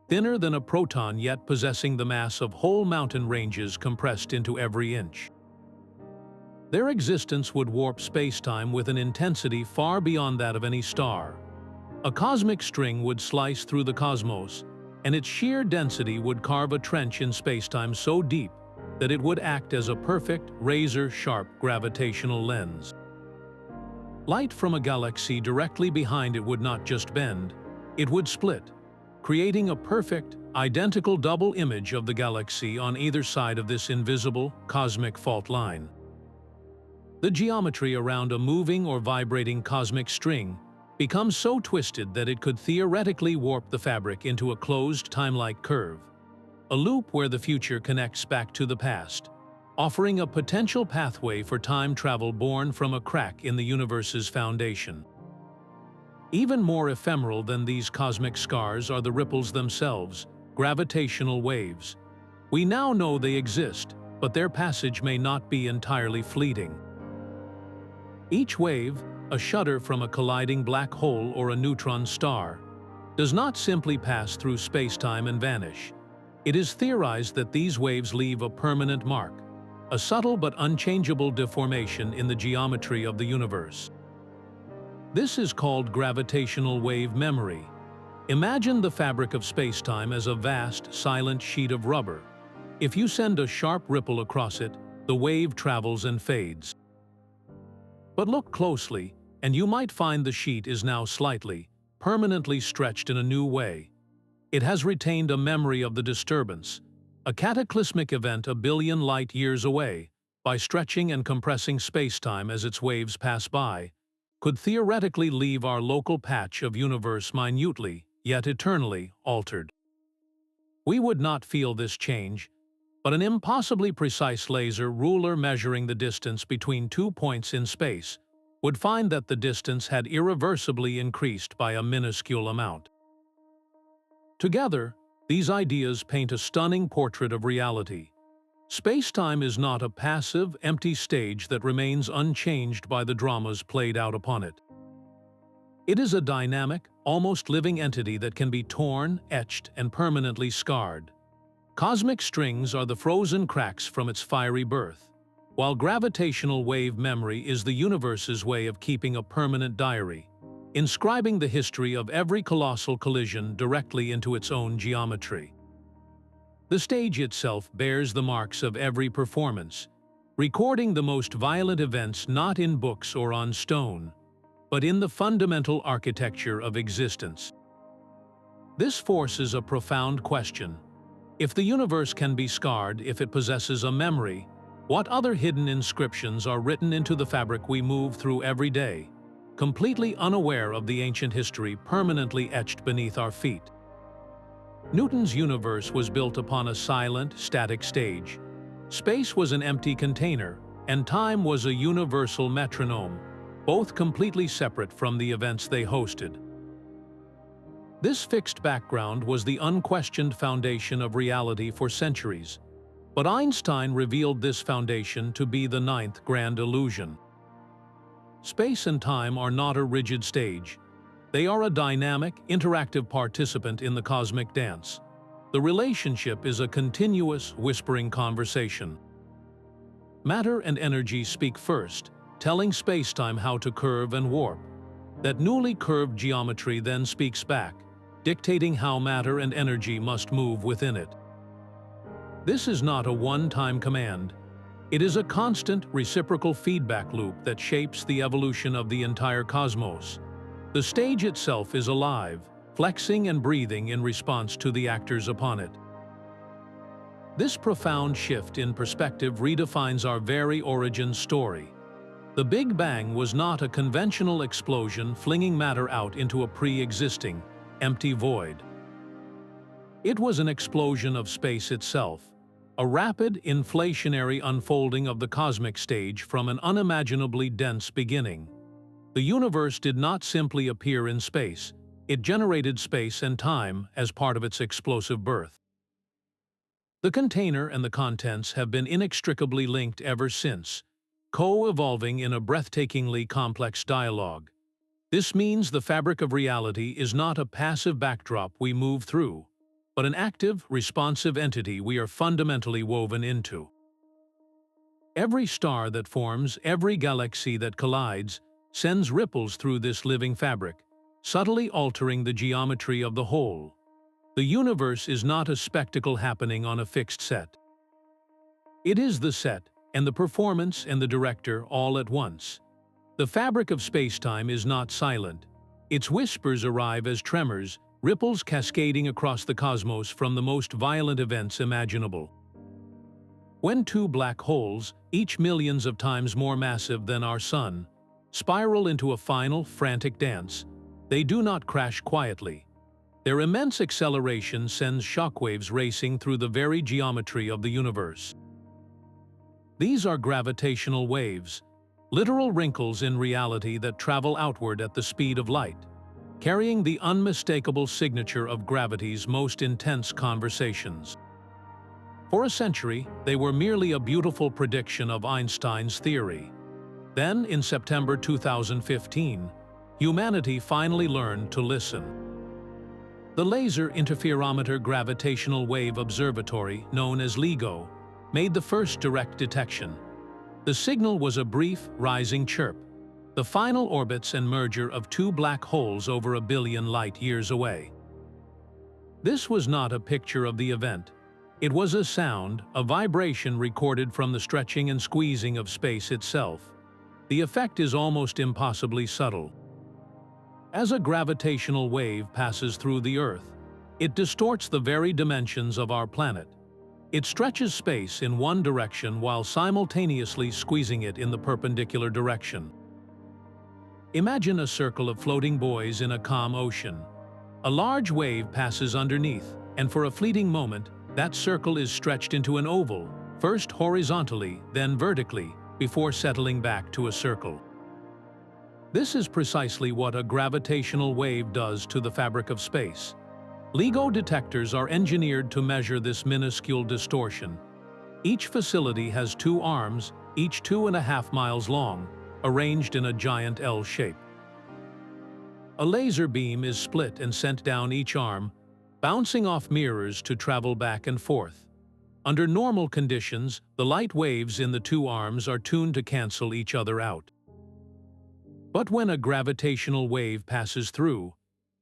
A: thinner than a proton yet possessing the mass of whole mountain ranges compressed into every inch. Their existence would warp spacetime with an intensity far beyond that of any star. A cosmic string would slice through the cosmos, and its sheer density would carve a trench in spacetime so deep that it would act as a perfect, razor-sharp gravitational lens. Light from a galaxy directly behind it would not just bend, it would split, creating a perfect, identical double image of the galaxy on either side of this invisible, cosmic fault line. The geometry around a moving or vibrating cosmic string becomes so twisted that it could theoretically warp the fabric into a closed time-like curve, a loop where the future connects back to the past, offering a potential pathway for time travel born from a crack in the universe's foundation. Even more ephemeral than these cosmic scars are the ripples themselves, gravitational waves. We now know they exist, but their passage may not be entirely fleeting. Each wave, a shudder from a colliding black hole or a neutron star, does not simply pass through spacetime and vanish. It is theorized that these waves leave a permanent mark, a subtle but unchangeable deformation in the geometry of the universe. This is called gravitational wave memory. Imagine the fabric of spacetime as a vast, silent sheet of rubber. If you send a sharp ripple across it, the wave travels and fades. But look closely, and you might find the sheet is now slightly, permanently stretched in a new way. It has retained a memory of the disturbance, a cataclysmic event a billion light-years away. By stretching and compressing spacetime as its waves pass by, could theoretically leave our local patch of universe minutely, yet eternally, altered. We would not feel this change, but an impossibly precise laser ruler measuring the distance between 2 points in space would find that the distance had irreversibly increased by a minuscule amount. Together, these ideas paint a stunning portrait of reality. Spacetime is not a passive, empty stage that remains unchanged by the dramas played out upon it. It is a dynamic, almost living entity that can be torn, etched, and permanently scarred. Cosmic strings are the frozen cracks from its fiery birth, while gravitational wave memory is the universe's way of keeping a permanent diary, inscribing the history of every colossal collision directly into its own geometry. The stage itself bears the marks of every performance, recording the most violent events not in books or on stone, but in the fundamental architecture of existence. This forces a profound question. If the universe can be scarred, if it possesses a memory, what other hidden inscriptions are written into the fabric we move through every day, completely unaware of the ancient history permanently etched beneath our feet? Newton's universe was built upon a silent, static stage. Space was an empty container, and time was a universal metronome, both completely separate from the events they hosted. This fixed background was the unquestioned foundation of reality for centuries, but Einstein revealed this foundation to be the ninth grand illusion. Space and time are not a rigid stage. They are a dynamic, interactive participant in the cosmic dance. The relationship is a continuous, whispering conversation. Matter and energy speak first, telling spacetime how to curve and warp. That newly curved geometry then speaks back, dictating how matter and energy must move within it. This is not a one-time command. It is a constant, reciprocal feedback loop that shapes the evolution of the entire cosmos. The stage itself is alive, flexing and breathing in response to the actors upon it. This profound shift in perspective redefines our very origin story. The Big Bang was not a conventional explosion flinging matter out into a pre-existing, empty void. It was an explosion of space itself, a rapid, inflationary unfolding of the cosmic stage from an unimaginably dense beginning. The universe did not simply appear in space, it generated space and time as part of its explosive birth. The container and the contents have been inextricably linked ever since, co-evolving in a breathtakingly complex dialogue. This means the fabric of reality is not a passive backdrop we move through, but an active, responsive entity we are fundamentally woven into. Every star that forms, every galaxy that collides, sends ripples through this living fabric, subtly altering the geometry of the whole. The universe is not a spectacle happening on a fixed set. It is the set, and the performance and the director all at once. The fabric of spacetime is not silent. Its whispers arrive as tremors, ripples cascading across the cosmos from the most violent events imaginable. When two black holes, each millions of times more massive than our Sun, spiral into a final, frantic dance, they do not crash quietly. Their immense acceleration sends shockwaves racing through the very geometry of the universe. These are gravitational waves, literal wrinkles in reality that travel outward at the speed of light, carrying the unmistakable signature of gravity's most intense conversations. For a century, they were merely a beautiful prediction of Einstein's theory. Then, in September 2015, humanity finally learned to listen. The Laser Interferometer Gravitational Wave Observatory, known as LIGO, made the first direct detection. The signal was a brief, rising chirp, the final orbits and merger of two black holes over 1 billion light-years away. This was not a picture of the event. It was a sound, a vibration recorded from the stretching and squeezing of space itself. The effect is almost impossibly subtle. As a gravitational wave passes through the Earth, it distorts the very dimensions of our planet. It stretches space in one direction while simultaneously squeezing it in the perpendicular direction. Imagine a circle of floating buoys in a calm ocean. A large wave passes underneath, and for a fleeting moment, that circle is stretched into an oval, first horizontally, then vertically, before settling back to a circle. This is precisely what a gravitational wave does to the fabric of space. LIGO detectors are engineered to measure this minuscule distortion. Each facility has 2 arms, each 2.5 miles long, arranged in a giant L shape. A laser beam is split and sent down each arm, bouncing off mirrors to travel back and forth. Under normal conditions, the light waves in the 2 arms are tuned to cancel each other out. But when a gravitational wave passes through,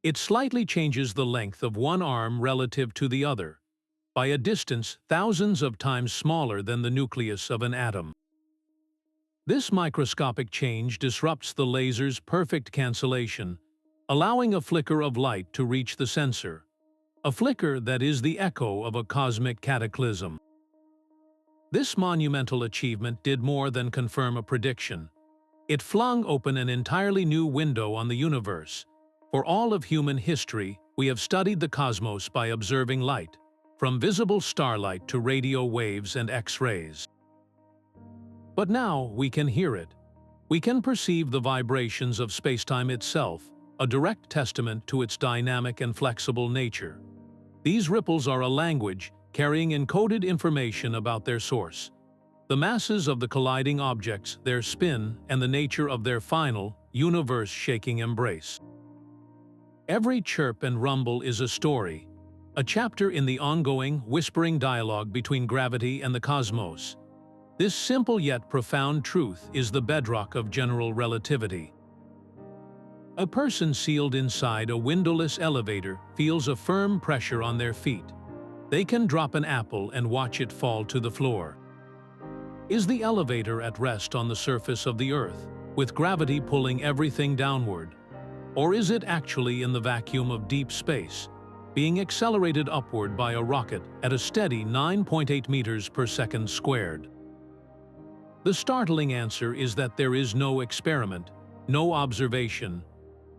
A: it slightly changes the length of one arm relative to the other, by a distance thousands of times smaller than the nucleus of an atom. This microscopic change disrupts the laser's perfect cancellation, allowing a flicker of light to reach the sensor, a flicker that is the echo of a cosmic cataclysm. This monumental achievement did more than confirm a prediction. It flung open an entirely new window on the universe. For all of human history, we have studied the cosmos by observing light, from visible starlight to radio waves and X-rays. But now we can hear it. We can perceive the vibrations of spacetime itself, a direct testament to its dynamic and flexible nature. These ripples are a language carrying encoded information about their source, the masses of the colliding objects, their spin, and the nature of their final, universe-shaking embrace. Every chirp and rumble is a story, a chapter in the ongoing, whispering dialogue between gravity and the cosmos. This simple yet profound truth is the bedrock of general relativity. A person sealed inside a windowless elevator feels a firm pressure on their feet. They can drop an apple and watch it fall to the floor. Is the elevator at rest on the surface of the Earth, with gravity pulling everything downward? Or is it actually in the vacuum of deep space, being accelerated upward by a rocket at a steady 9.8 meters per second squared? The startling answer is that there is no experiment, no observation,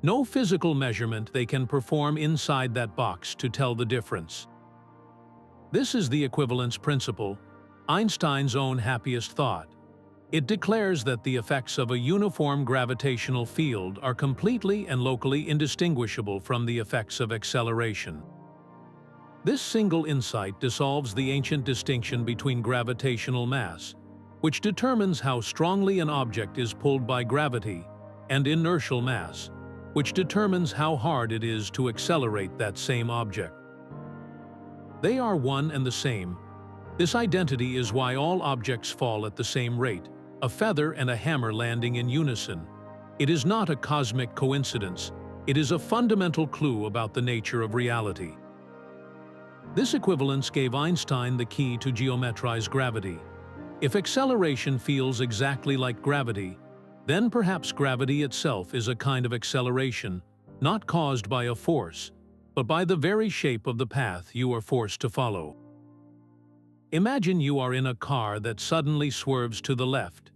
A: no physical measurement they can perform inside that box to tell the difference. This is the equivalence principle, Einstein's own happiest thought. It declares that the effects of a uniform gravitational field are completely and locally indistinguishable from the effects of acceleration. This single insight dissolves the ancient distinction between gravitational mass, which determines how strongly an object is pulled by gravity, and inertial mass, which determines how hard it is to accelerate that same object. They are one and the same. This identity is why all objects fall at the same rate, a feather and a hammer landing in unison. It is not a cosmic coincidence, it is a fundamental clue about the nature of reality. This equivalence gave Einstein the key to geometrize gravity. If acceleration feels exactly like gravity, then perhaps gravity itself is a kind of acceleration, not caused by a force, but by the very shape of the path you are forced to follow. Imagine you are in a car that suddenly swerves to the left.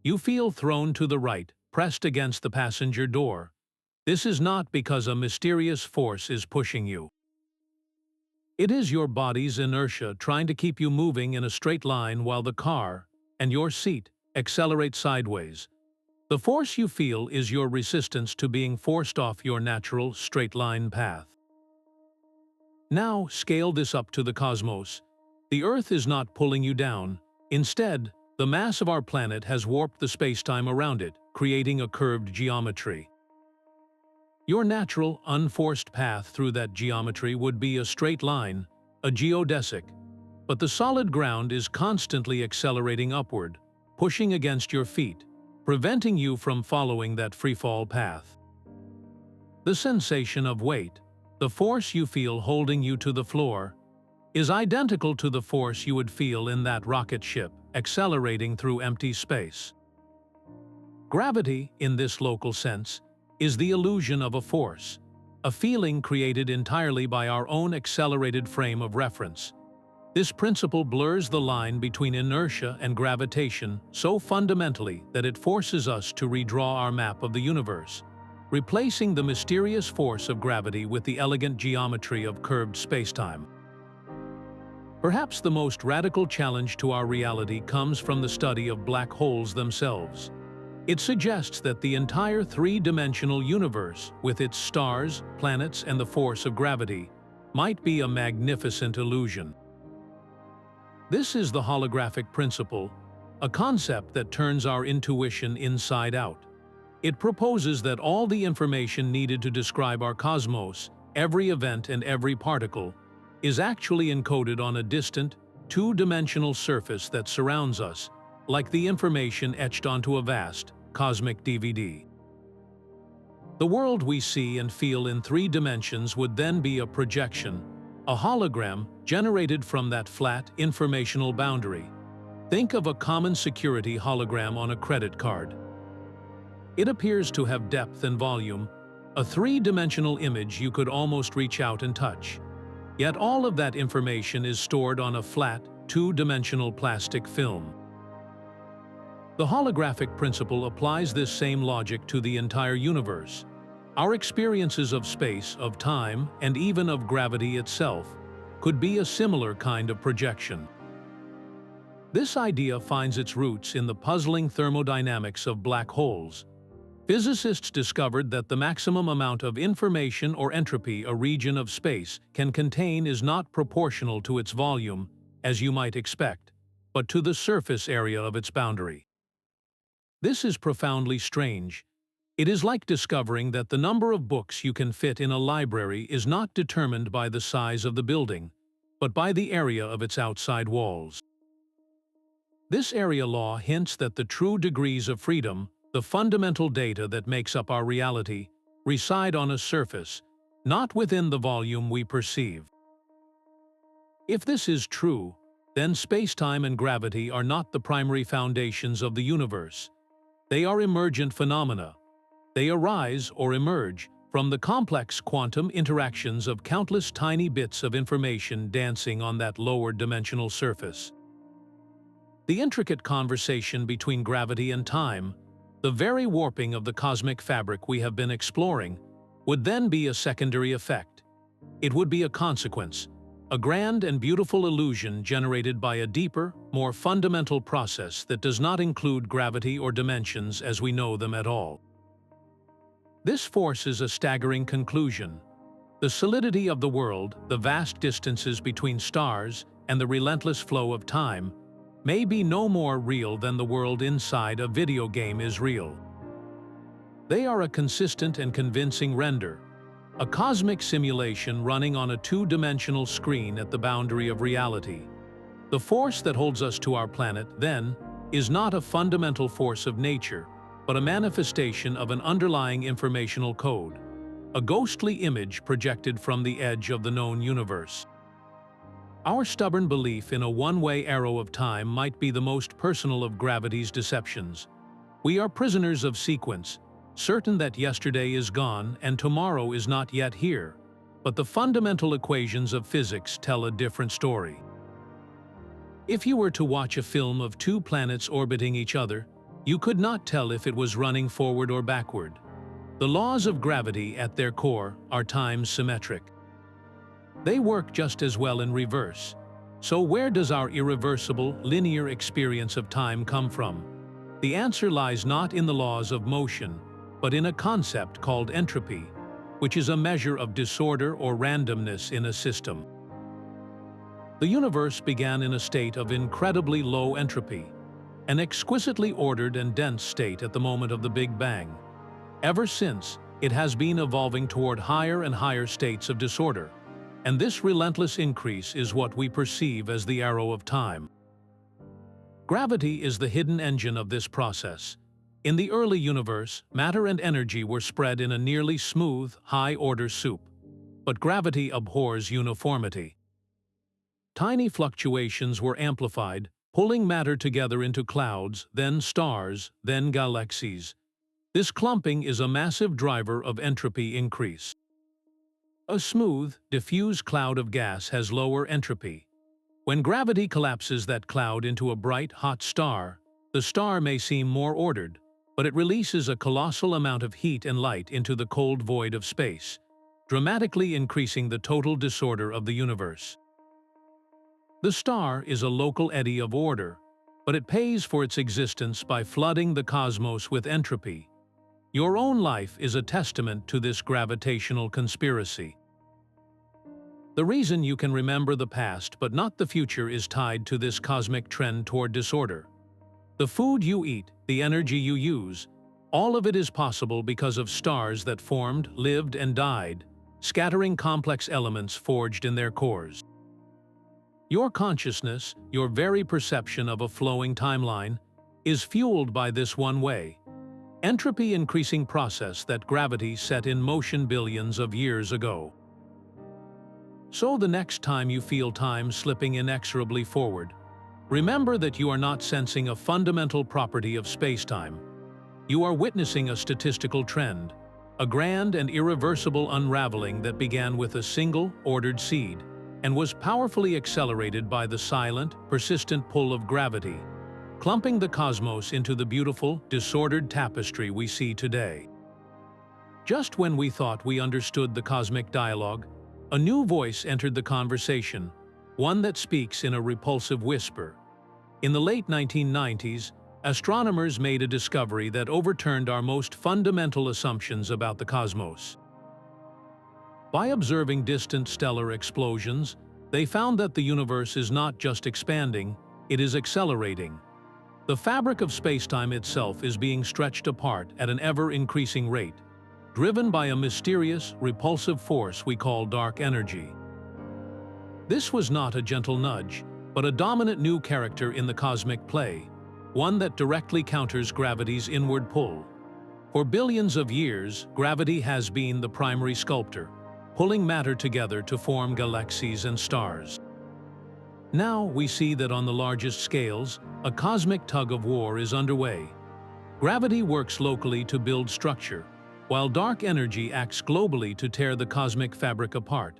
A: You feel thrown to the right, pressed against the passenger door. This is not because a mysterious force is pushing you. It is your body's inertia trying to keep you moving in a straight line while the car, and your seat, accelerate sideways. The force you feel is your resistance to being forced off your natural, straight-line path. Now, scale this up to the cosmos. The Earth is not pulling you down. Instead, the mass of our planet has warped the spacetime around it, creating a curved geometry. Your natural, unforced path through that geometry would be a straight line, a geodesic. But the solid ground is constantly accelerating upward, pushing against your feet, preventing you from following that freefall path. The sensation of weight, the force you feel holding you to the floor, is identical to the force you would feel in that rocket ship accelerating through empty space. Gravity, in this local sense, is the illusion of a force, a feeling created entirely by our own accelerated frame of reference. This principle blurs the line between inertia and gravitation so fundamentally that it forces us to redraw our map of the universe, replacing the mysterious force of gravity with the elegant geometry of curved spacetime. Perhaps the most radical challenge to our reality comes from the study of black holes themselves. It suggests that the entire three-dimensional universe, with its stars, planets, and the force of gravity, might be a magnificent illusion. This is the holographic principle, a concept that turns our intuition inside out. It proposes that all the information needed to describe our cosmos, every event and every particle, is actually encoded on a distant, two-dimensional surface that surrounds us, like the information etched onto a vast, cosmic DVD. The world we see and feel in 3 dimensions would then be a projection, a hologram generated from that flat, informational boundary. Think of a common security hologram on a credit card. It appears to have depth and volume, a 3-dimensional image you could almost reach out and touch. Yet all of that information is stored on a flat, 2-dimensional plastic film. The holographic principle applies this same logic to the entire universe. Our experiences of space, of time, and even of gravity itself could be a similar kind of projection. This idea finds its roots in the puzzling thermodynamics of black holes. Physicists discovered that the maximum amount of information or entropy a region of space can contain is not proportional to its volume, as you might expect, but to the surface area of its boundary. This is profoundly strange. It is like discovering that the number of books you can fit in a library is not determined by the size of the building, but by the area of its outside walls. This area law hints that the true degrees of freedom, the fundamental data that makes up our reality, reside on a surface, not within the volume we perceive. If this is true, then spacetime and gravity are not the primary foundations of the universe. They are emergent phenomena. They arise or emerge from the complex quantum interactions of countless tiny bits of information dancing on that lower dimensional surface. The intricate conversation between gravity and time, the very warping of the cosmic fabric we have been exploring, would then be a secondary effect. It would be a consequence, a grand and beautiful illusion generated by a deeper, more fundamental process that does not include gravity or dimensions as we know them at all. This forces a staggering conclusion. The solidity of the world, the vast distances between stars, and the relentless flow of time may be no more real than the world inside a video game is real. They are a consistent and convincing render, a cosmic simulation running on a 2-dimensional screen at the boundary of reality. The force that holds us to our planet, then, is not a fundamental force of nature, but a manifestation of an underlying informational code, a ghostly image projected from the edge of the known universe. Our stubborn belief in a one-way arrow of time might be the most personal of gravity's deceptions. We are prisoners of sequence, certain that yesterday is gone and tomorrow is not yet here, but the fundamental equations of physics tell a different story. If you were to watch a film of two planets orbiting each other, you could not tell if it was running forward or backward. The laws of gravity at their core are time-symmetric. They work just as well in reverse. So where does our irreversible, linear experience of time come from? The answer lies not in the laws of motion, but in a concept called entropy, which is a measure of disorder or randomness in a system. The universe began in a state of incredibly low entropy, an exquisitely ordered and dense state at the moment of the Big Bang. Ever since, it has been evolving toward higher and higher states of disorder, and this relentless increase is what we perceive as the arrow of time. Gravity is the hidden engine of this process. In the early universe, matter and energy were spread in a nearly smooth, high-order soup. But gravity abhors uniformity. Tiny fluctuations were amplified, pulling matter together into clouds, then stars, then galaxies. This clumping is a massive driver of entropy increase. A smooth, diffuse cloud of gas has lower entropy. When gravity collapses that cloud into a bright, hot star, the star may seem more ordered, but it releases a colossal amount of heat and light into the cold void of space, dramatically increasing the total disorder of the universe. The star is a local eddy of order, but it pays for its existence by flooding the cosmos with entropy. Your own life is a testament to this gravitational conspiracy. The reason you can remember the past but not the future is tied to this cosmic trend toward disorder. The food you eat, the energy you use, all of it is possible because of stars that formed, lived, and died, scattering complex elements forged in their cores. Your consciousness, your very perception of a flowing timeline, is fueled by this one way: entropy-increasing process that gravity set in motion billions of years ago. So the next time you feel time slipping inexorably forward, remember that you are not sensing a fundamental property of spacetime. You are witnessing a statistical trend, a grand and irreversible unraveling that began with a single, ordered seed, and was powerfully accelerated by the silent, persistent pull of gravity, clumping the cosmos into the beautiful, disordered tapestry we see today. Just when we thought we understood the cosmic dialogue, a new voice entered the conversation, one that speaks in a repulsive whisper. In the late 1990s, astronomers made a discovery that overturned our most fundamental assumptions about the cosmos. By observing distant stellar explosions, they found that the universe is not just expanding, it is accelerating. The fabric of spacetime itself is being stretched apart at an ever-increasing rate, driven by a mysterious, repulsive force we call dark energy. This was not a gentle nudge, but a dominant new character in the cosmic play, one that directly counters gravity's inward pull. For billions of years, gravity has been the primary sculptor, pulling matter together to form galaxies and stars. Now we see that on the largest scales, a cosmic tug-of-war is underway. Gravity works locally to build structure, while dark energy acts globally to tear the cosmic fabric apart,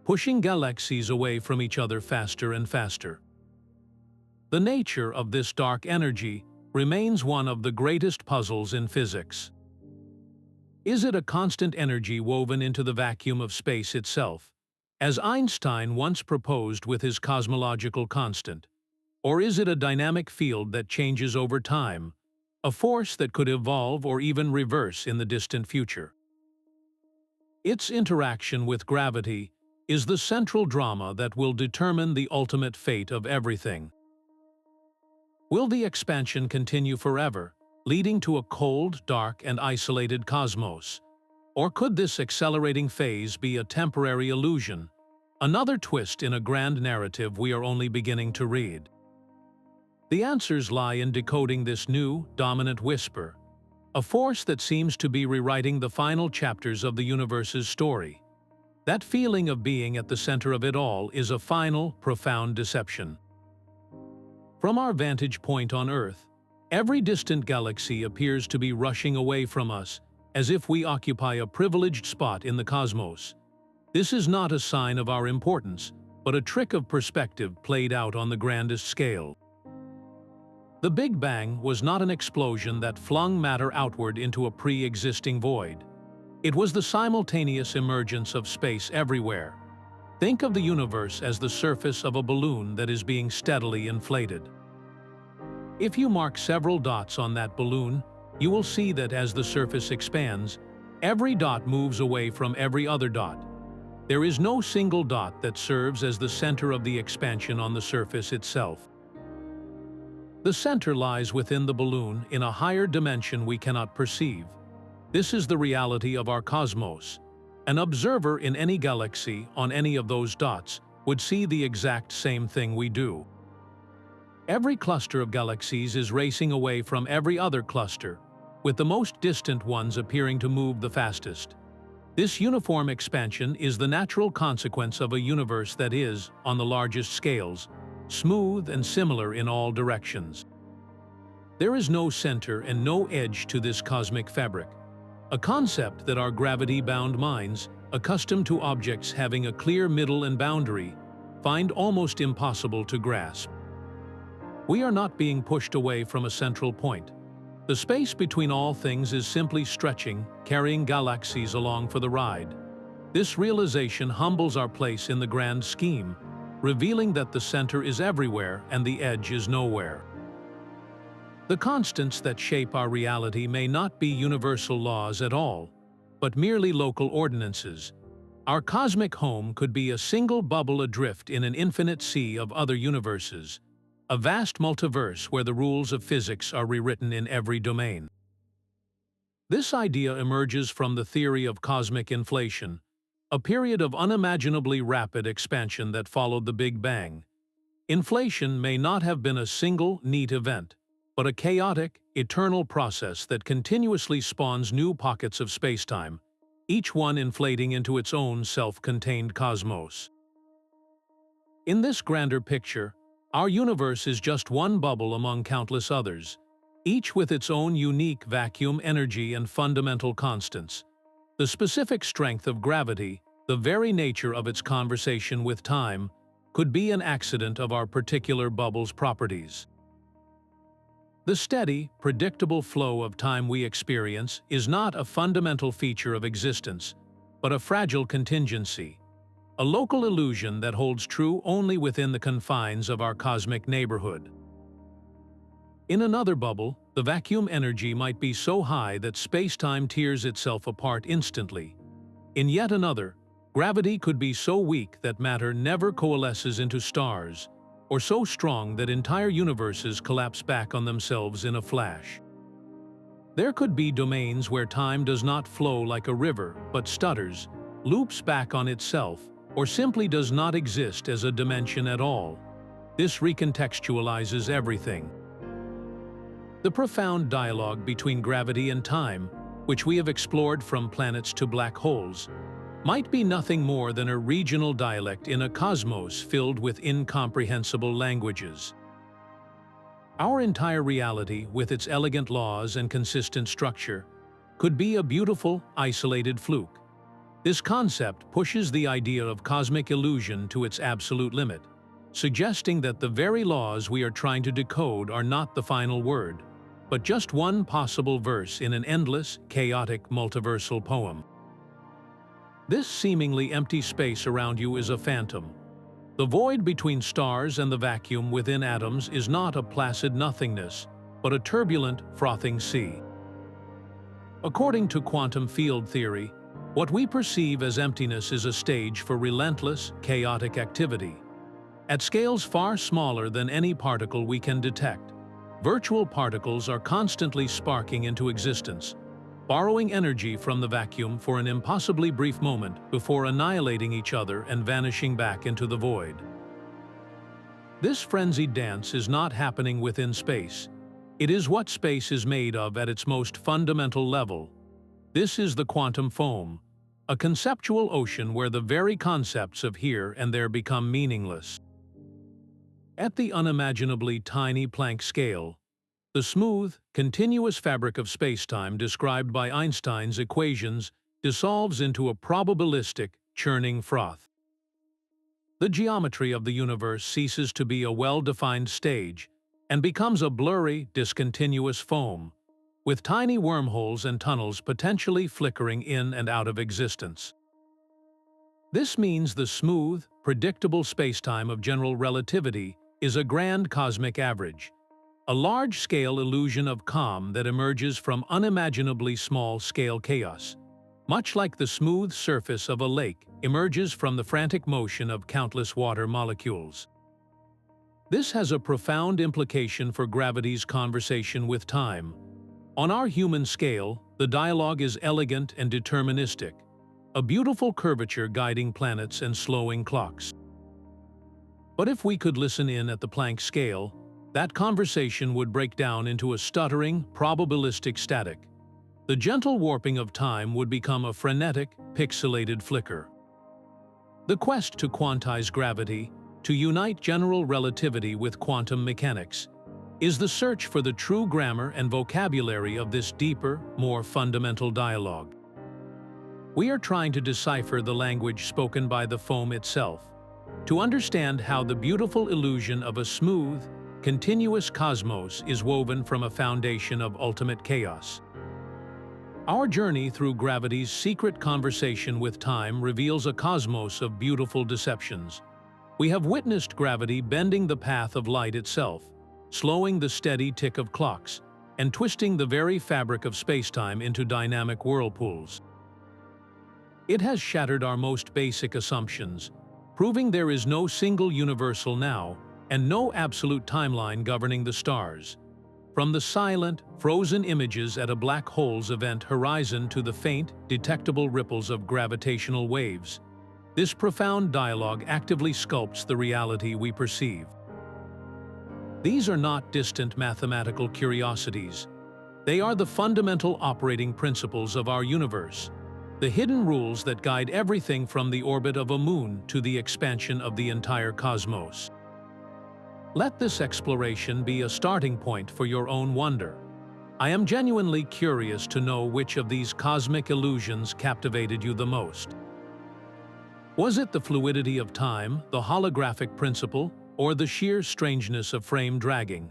A: pushing galaxies away from each other faster and faster. The nature of this dark energy remains one of the greatest puzzles in physics. Is it a constant energy woven into the vacuum of space itself, as Einstein once proposed with his cosmological constant? Or is it a dynamic field that changes over time, a force that could evolve or even reverse in the distant future? Its interaction with gravity is the central drama that will determine the ultimate fate of everything. Will the expansion continue forever, leading to a cold, dark, and isolated cosmos? Or could this accelerating phase be a temporary illusion, another twist in a grand narrative we are only beginning to read? The answers lie in decoding this new, dominant whisper, a force that seems to be rewriting the final chapters of the universe's story. That feeling of being at the center of it all is a final, profound deception. From our vantage point on Earth, every distant galaxy appears to be rushing away from us, as if we occupy a privileged spot in the cosmos. This is not a sign of our importance, but a trick of perspective played out on the grandest scale. The Big Bang was not an explosion that flung matter outward into a pre-existing void. It was the simultaneous emergence of space everywhere. Think of the universe as the surface of a balloon that is being steadily inflated. If you mark several dots on that balloon, you will see that as the surface expands, every dot moves away from every other dot. There is no single dot that serves as the center of the expansion on the surface itself. The center lies within the balloon in a higher dimension we cannot perceive. This is the reality of our cosmos. An observer in any galaxy on any of those dots would see the exact same thing we do. Every cluster of galaxies is racing away from every other cluster, with the most distant ones appearing to move the fastest. This uniform expansion is the natural consequence of a universe that is, on the largest scales, smooth and similar in all directions. There is no center and no edge to this cosmic fabric, a concept that our gravity-bound minds, accustomed to objects having a clear middle and boundary, find almost impossible to grasp. We are not being pushed away from a central point. The space between all things is simply stretching, carrying galaxies along for the ride. This realization humbles our place in the grand scheme, revealing that the center is everywhere and the edge is nowhere. The constants that shape our reality may not be universal laws at all, but merely local ordinances. Our cosmic home could be a single bubble adrift in an infinite sea of other universes, a vast multiverse where the rules of physics are rewritten in every domain. This idea emerges from the theory of cosmic inflation, a period of unimaginably rapid expansion that followed the Big Bang. Inflation may not have been a single, neat event, but a chaotic, eternal process that continuously spawns new pockets of spacetime, each one inflating into its own self-contained cosmos. In this grander picture, our universe is just one bubble among countless others, each with its own unique vacuum, energy, and fundamental constants. The specific strength of gravity, the very nature of its conversation with time, could be an accident of our particular bubble's properties. The steady, predictable flow of time we experience is not a fundamental feature of existence, but a fragile contingency, a local illusion that holds true only within the confines of our cosmic neighborhood. In another bubble, the vacuum energy might be so high that space-time tears itself apart instantly. In yet another, gravity could be so weak that matter never coalesces into stars, or so strong that entire universes collapse back on themselves in a flash. There could be domains where time does not flow like a river, but stutters, loops back on itself, or simply does not exist as a dimension at all. This recontextualizes everything. The profound dialogue between gravity and time, which we have explored from planets to black holes, might be nothing more than a regional dialect in a cosmos filled with incomprehensible languages. Our entire reality, with its elegant laws and consistent structure, could be a beautiful, isolated fluke. This concept pushes the idea of cosmic illusion to its absolute limit, suggesting that the very laws we are trying to decode are not the final word, but just one possible verse in an endless, chaotic multiversal poem. This seemingly empty space around you is a phantom. The void between stars and the vacuum within atoms is not a placid nothingness, but a turbulent, frothing sea. According to quantum field theory, what we perceive as emptiness is a stage for relentless, chaotic activity. At scales far smaller than any particle we can detect, virtual particles are constantly sparking into existence, borrowing energy from the vacuum for an impossibly brief moment before annihilating each other and vanishing back into the void. This frenzied dance is not happening within space. It is what space is made of at its most fundamental level. This is the quantum foam, a conceptual ocean where the very concepts of here and there become meaningless. At the unimaginably tiny Planck scale, the smooth, continuous fabric of spacetime described by Einstein's equations dissolves into a probabilistic, churning froth. The geometry of the universe ceases to be a well-defined stage and becomes a blurry, discontinuous foam, with tiny wormholes and tunnels potentially flickering in and out of existence. This means the smooth, predictable spacetime of general relativity is a grand cosmic average, a large-scale illusion of calm that emerges from unimaginably small-scale chaos, much like the smooth surface of a lake emerges from the frantic motion of countless water molecules. This has a profound implication for gravity's conversation with time. On our human scale, the dialogue is elegant and deterministic, a beautiful curvature guiding planets and slowing clocks. But if we could listen in at the Planck scale, that conversation would break down into a stuttering, probabilistic static. The gentle warping of time would become a frenetic, pixelated flicker. The quest to quantize gravity, to unite general relativity with quantum mechanics, is the search for the true grammar and vocabulary of this deeper, more fundamental dialogue. We are trying to decipher the language spoken by the foam itself, to understand how the beautiful illusion of a smooth, continuous cosmos is woven from a foundation of ultimate chaos. Our journey through gravity's secret conversation with time reveals a cosmos of beautiful deceptions. We have witnessed gravity bending the path of light itself, slowing the steady tick of clocks, and twisting the very fabric of spacetime into dynamic whirlpools. It has shattered our most basic assumptions, proving there is no single universal now and no absolute timeline governing the stars. From the silent, frozen images at a black hole's event horizon to the faint, detectable ripples of gravitational waves, this profound dialogue actively sculpts the reality we perceive. These are not distant mathematical curiosities. They are the fundamental operating principles of our universe, the hidden rules that guide everything from the orbit of a moon to the expansion of the entire cosmos. Let this exploration be a starting point for your own wonder. I am genuinely curious to know which of these cosmic illusions captivated you the most. Was it the fluidity of time, the holographic principle, or the sheer strangeness of frame dragging?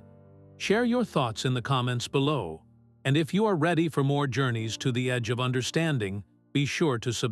A: Share your thoughts in the comments below, and if you are ready for more journeys to the edge of understanding, be sure to subscribe.